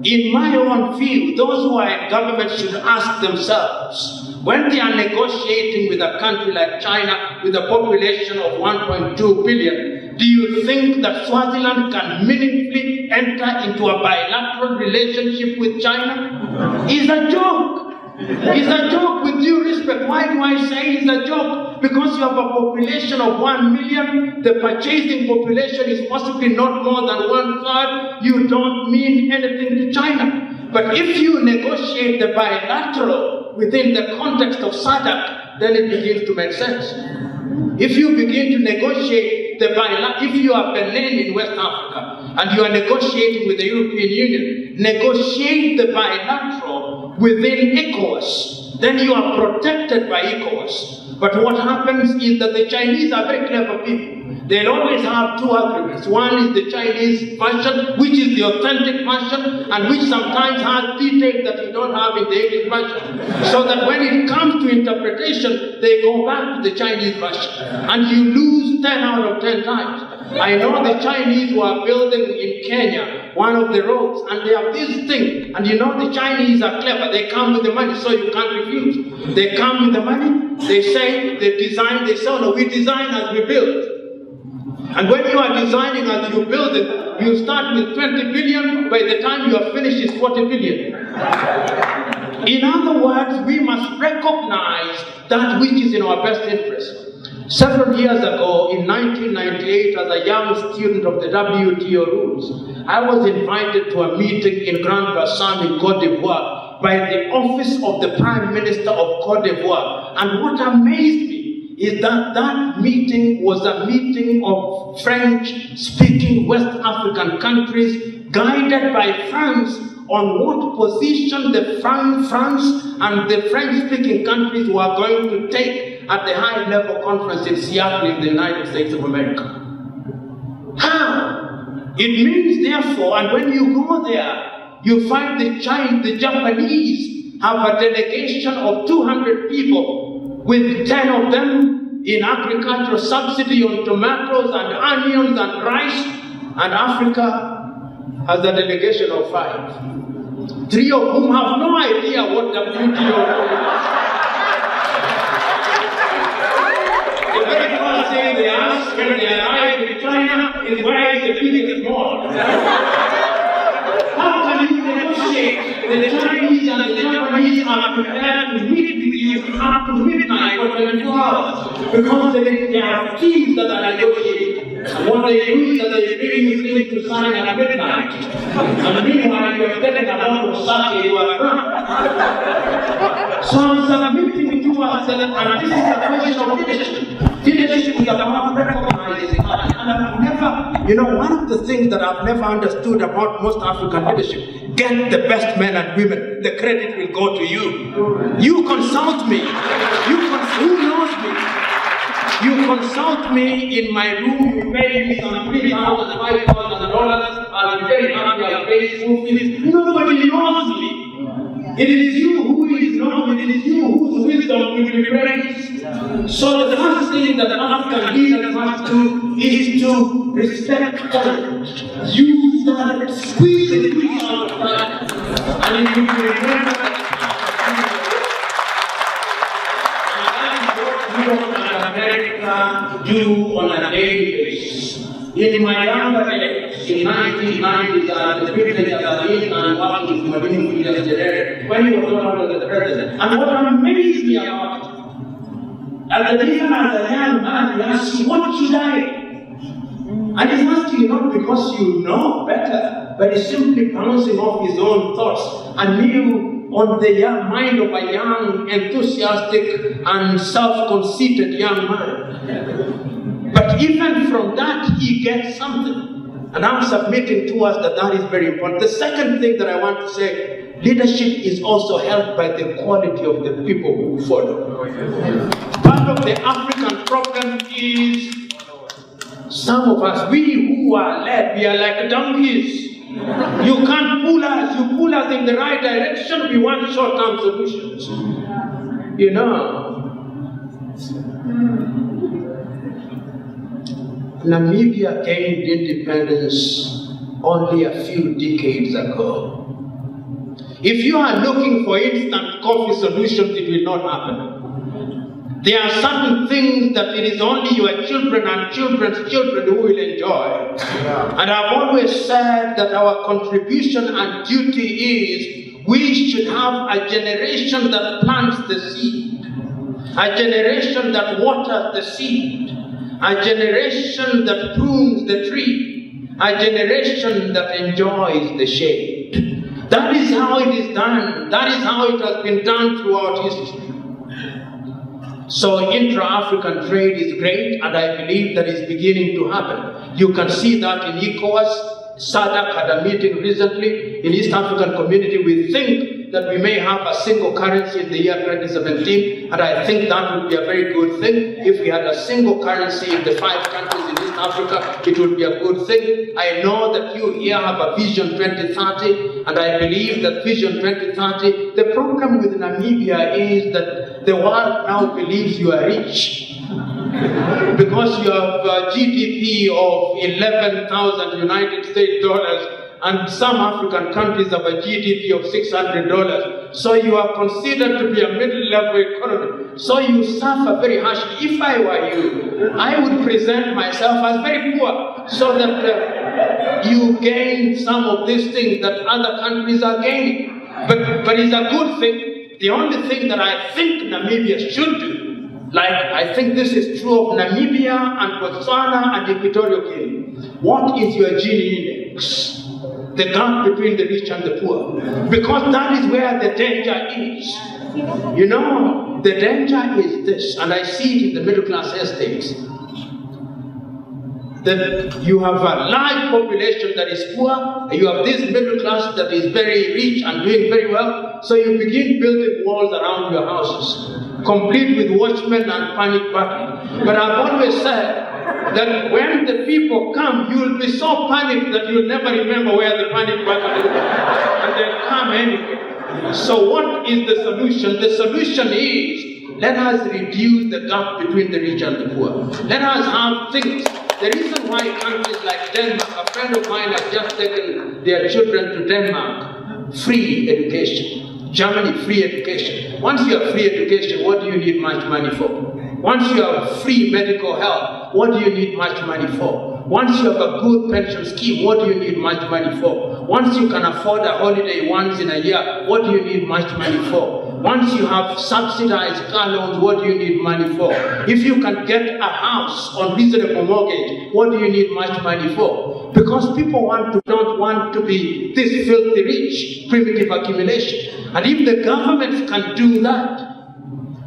In my own view, those who are in government should ask themselves, when they are negotiating with a country like China with a population of 1.2 billion, do you think that Swaziland can meaningfully enter into a bilateral relationship with China? It's a joke. It's a joke, with due respect. Why do I say it's a joke? Because you have a population of 1 million, the purchasing population is possibly not more than 1/3, you don't mean anything to China. But if you negotiate the bilateral within the context of SADC, then it begins to make sense. If you begin to negotiate the bilateral, if you are Benin in West Africa, and you are negotiating with the European Union, negotiate the bilateral within ECOWAS, then you are protected by ECOWAS. But what happens is that the Chinese are very clever people. They'll always have two agreements. One is the Chinese version, which is the authentic version, and which sometimes has details that you don't have in the English version. So that when it comes to interpretation, they go back to the Chinese version. And you lose 10 out of 10 times. I know the Chinese were building in Kenya one of the roads, and they have this thing, and you know the Chinese are clever, they come with the money, so you can't refuse. They come with the money, they say, they design, they say, oh, no, we design as we build. And when you are designing as you build it, you start with 20 billion, by the time you are finished, it's 40 billion. In other words, we must recognize that which is in our best interest. Several years ago, in 1998, as a young student of the WTO rules, I was invited to a meeting in Grand Bassam in Cote d'Ivoire by the office of the Prime Minister of Cote d'Ivoire. And what amazed me is that that meeting was a meeting of French-speaking West African countries guided by France on what position the France and the French-speaking countries were going to take at the high-level conference in Seattle in the United States of America. How? It means, therefore, and when you go there, you find the Japanese have a delegation of 200 people, with 10 of them in agricultural subsidy on tomatoes and onions and rice, and Africa has a delegation of 5. 3 of whom have no idea what WTO is. The very first thing they ask when they arrive in China is why is the feeling more. How can you negotiate? The Chinese and the Japanese are prepared to meet with you after midnight for 24 hours because they have teams that are negotiating. And what they do is that they bring you things to sign at midnight. And meanwhile, you are getting a lot of sake to a ground. So I'm submitting to us, and this is a question of leadership. Leadership is about recognizing. And I've never, you know, one of the things that I've never understood about most African leadership, get the best men and women, the credit will go to you. You consult me. Who knows me? You consult me in my room, you pay me some $3,000, $5,000, I'll be very happy, I'll pay school fees. Nobody knows me. It is you who is known, it is you whose wisdom will be praised. So the first thing that an African leader must do is to respect talent. Use talent, squeeze the juice out of talent. And if you remember that, Europe and America do on a daily basis. In my younger days, in 1990s, I had the privilege of being and working with Julius when he was no longer the president. And what amazed me about it, as a young man, he asked me, what should I? And he's asking not because you know better, but he's simply bouncing off his own thoughts and new on the mind of a young, enthusiastic, and self-conceited young man. But even from that, he gets something. And I'm submitting to us that that is very important. The second thing that I want to say, leadership is also helped by the quality of the people who follow. Part of the African problem is some of us, we who are led, we are like donkeys. You can't pull us. You pull us in the right direction, we want short-term solutions. You know, Namibia gained independence only a few decades ago. If you are looking for instant coffee solutions, it will not happen. There are certain things that it is only your children and children's children who will enjoy. Yeah. And I've always said that our contribution and duty is we should have a generation that plants the seed, a generation that waters the seed, a generation that prunes the tree, a generation that enjoys the shade. That is how it is done. That is how it has been done throughout history. So intra-African trade is great, and I believe that is beginning to happen. You can see that in ECOWAS. SADC had a meeting recently in East African Community. We think that we may have a single currency in the year 2017, and I think that would be a very good thing. If we had a single currency in the 5 countries in East Africa, it would be a good thing. I know that you here have a Vision 2030, and I believe that Vision 2030, the problem with Namibia is that the world now believes you are rich. Because you have a GDP of 11,000 United States dollars, and some African countries have a GDP of $600. So you are considered to be a middle-level economy. So you suffer very harshly. If I were you, I would present myself as very poor, so that you gain some of these things that other countries are gaining. But it's a good thing. The only thing that I think Namibia should do, like I think this is true of Namibia and Botswana and Equatorial Guinea. What is your Gini index? The gap between the rich and the poor. Because that is where the danger is. You know, the danger is this, and I see it in the middle class estates. That you have a large population that is poor, and you have this middle class that is very rich and doing very well, so you begin building walls around your houses, complete with watchmen and panic button. But I've always said that when the people come, you will be so panicked that you'll never remember where the panic button is, and they'll come anyway. So what is the solution? The solution is, let us reduce the gap between the rich and the poor. Let us have things. The reason why countries like Denmark, a friend of mine has just taken their children to Denmark, free education. Germany, free education. Once you have free education, what do you need much money for? Once you have free medical health, what do you need much money for? Once you have a good pension scheme, what do you need much money for? Once you can afford a holiday once in a year, what do you need much money for? Once you have subsidized car loans, what do you need money for? If you can get a house on reasonable mortgage, what do you need much money for? Because people don't want to be this filthy rich, primitive accumulation. And if the governments can do that,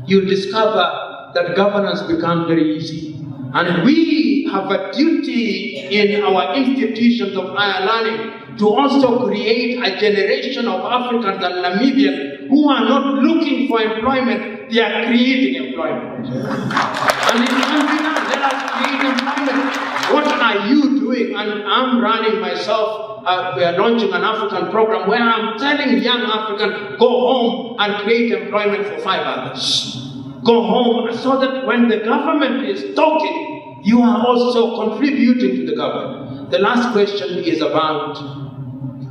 you discover that governance becomes very easy. And we have a duty in our institutions of higher learning to also create a generation of Africans and Namibians who are not looking for employment, they are creating employment. And it can be done. Let us create employment. What are you doing? And I'm running myself, we are launching an African program where I'm telling young Africans, go home and create employment for 5 others. Go home so that when the government is talking, you are also contributing to the government. The last question is about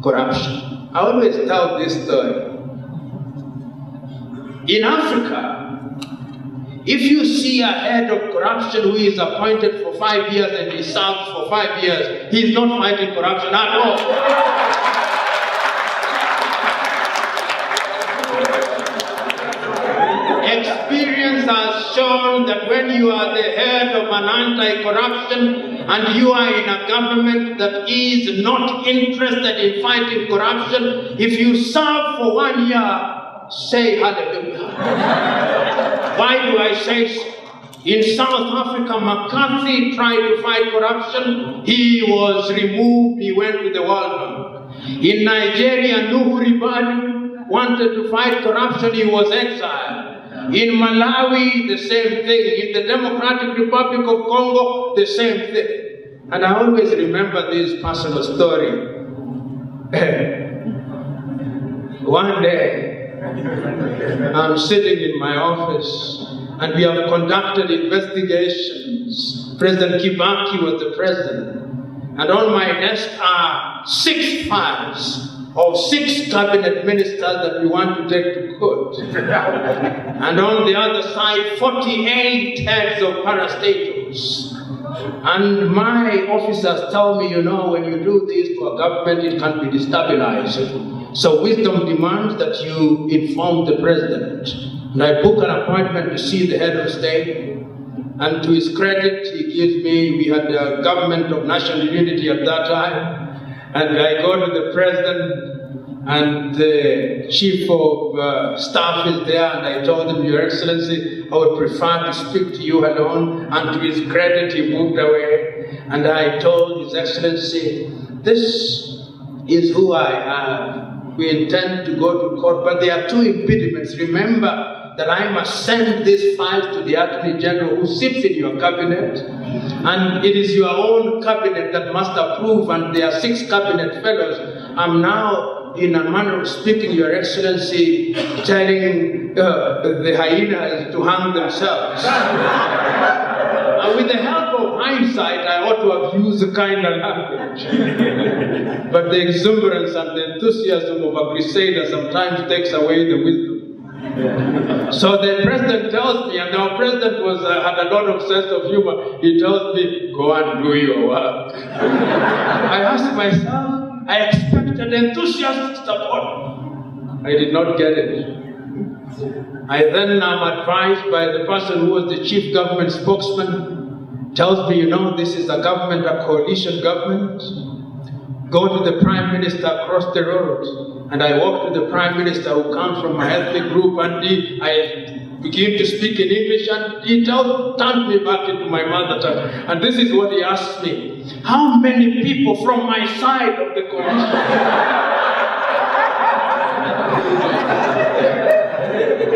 corruption. I always tell this story. In Africa, if you see a head of corruption who is appointed for 5 years and he serves for 5 years, he is not fighting corruption at all. Experience has shown that when you are the head of an anti-corruption and you are in a government that is not interested in fighting corruption, if you serve for 1 year, say hallelujah. Why do I say so? In South Africa, McCarthy tried to fight corruption. He was removed. He went to the World Bank. In Nigeria, Nuhu Ribadu wanted to fight corruption. He was exiled. In Malawi, the same thing. In the Democratic Republic of Congo, the same thing. And I always remember this personal story. One day, I'm sitting in my office, and we have conducted investigations. President Kibaki was the president. And on my desk are 6 files of 6 cabinet ministers that we want to take to court. And on the other side, 48 heads of parastatals. And my officers tell me, you know, when you do this to a government, it can be destabilized. So wisdom demands that you inform the president. And I book an appointment to see the head of state. And to his credit, he gives me, we had the government of national unity at that time. And I go to the president, and the chief of staff is there, and I told him, Your Excellency, I would prefer to speak to you alone. And to his credit, he moved away. And I told His Excellency, this is who I am. We intend to go to court, but there are 2 impediments. Remember that I must send these files to the Attorney General who sits in your cabinet, and it is your own cabinet that must approve, and there are 6 cabinet fellows. I'm now, in a manner of speaking, Your Excellency, telling the hyenas to hang themselves. And with the help of hindsight, I ought to have used a kinder language. But the exuberance and the enthusiasm of a crusader sometimes takes away the wisdom. So the president tells me, and our president had a lot of sense of humor, he tells me, go and do your work. I asked myself, I expected enthusiastic support. I did not get it. I then am advised by the person who was the chief government spokesman, tells me, you know, this is a government, a coalition government. Go to the prime minister across the road. And I walk to the prime minister who comes from my ethnic group, and I begin to speak in English, and he turned me back into my mother tongue. And this is what he asked me. How many people from my side of the coalition?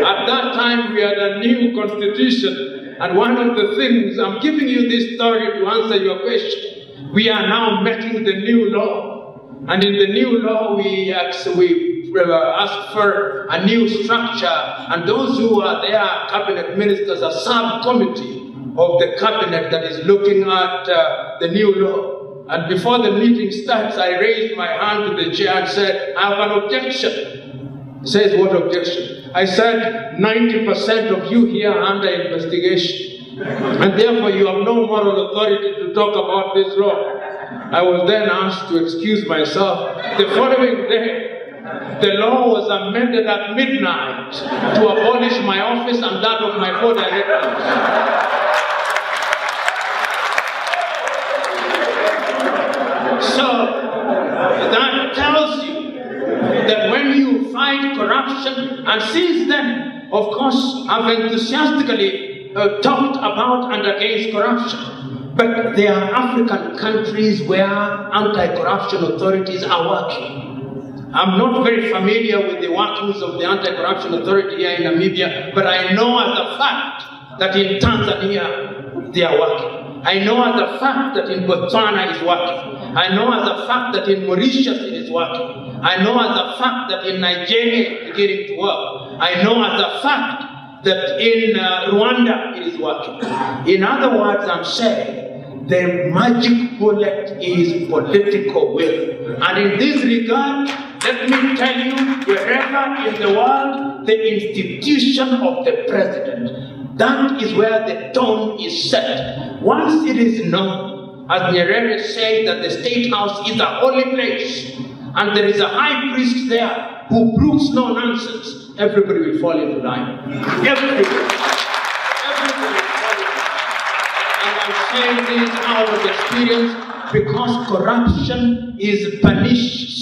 At that time, we had a new constitution. And one of the things, I'm giving you this story to answer your question. We are now making the new law. And in the new law, we ask for a new structure. And those who are there, cabinet ministers, a subcommittee of the cabinet that is looking at the new law. And before the meeting starts, I raised my hand to the chair and said, I have an objection. He says, what objection? I said, 90% of you here are under investigation. And therefore you have no moral authority to talk about this law. I was then asked to excuse myself. The following day, the law was amended at midnight to abolish my office and that of my 4 directors. So, that tells you that when you fight corruption, and since then, of course, I've enthusiastically talked about and against corruption. But there are African countries where anti-corruption authorities are working. I'm not very familiar with the workings of the anti-corruption authority here in Namibia, but I know as a fact that in Tanzania they are working. I know as a fact that in Botswana is working. I know as a fact that in Mauritius it is working. I know as a fact that in Nigeria it is beginning to work. I know as a fact that in Rwanda it is working. In other words, I'm saying the magic bullet is political will. And in this regard, let me tell you, wherever in the world, the institution of the president, that is where the tone is set. Once it is known, as Nyerere said, that the State House is a holy place, and there is a high priest there who proves no nonsense, everybody will fall into line. Everybody will fall into line. And I'm saying this out of experience because corruption is pernicious.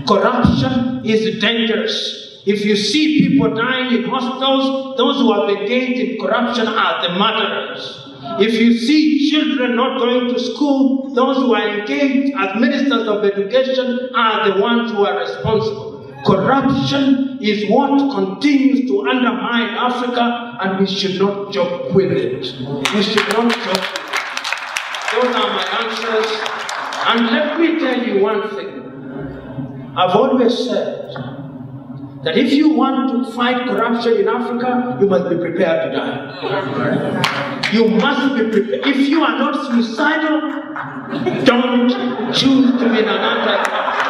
Corruption is dangerous. If you see people dying in hospitals, those who have engaged in corruption are the murderers. If you see children not going to school, those who are engaged as ministers of education are the ones who are responsible. Corruption is what continues to undermine Africa, and we should not joke with it. We should not joke with it. Those are my answers. And let me tell you one thing. I've always said that if you want to fight corruption in Africa, you must be prepared to die. You must be prepared. If you are not suicidal, don't choose to be an anti-corruption.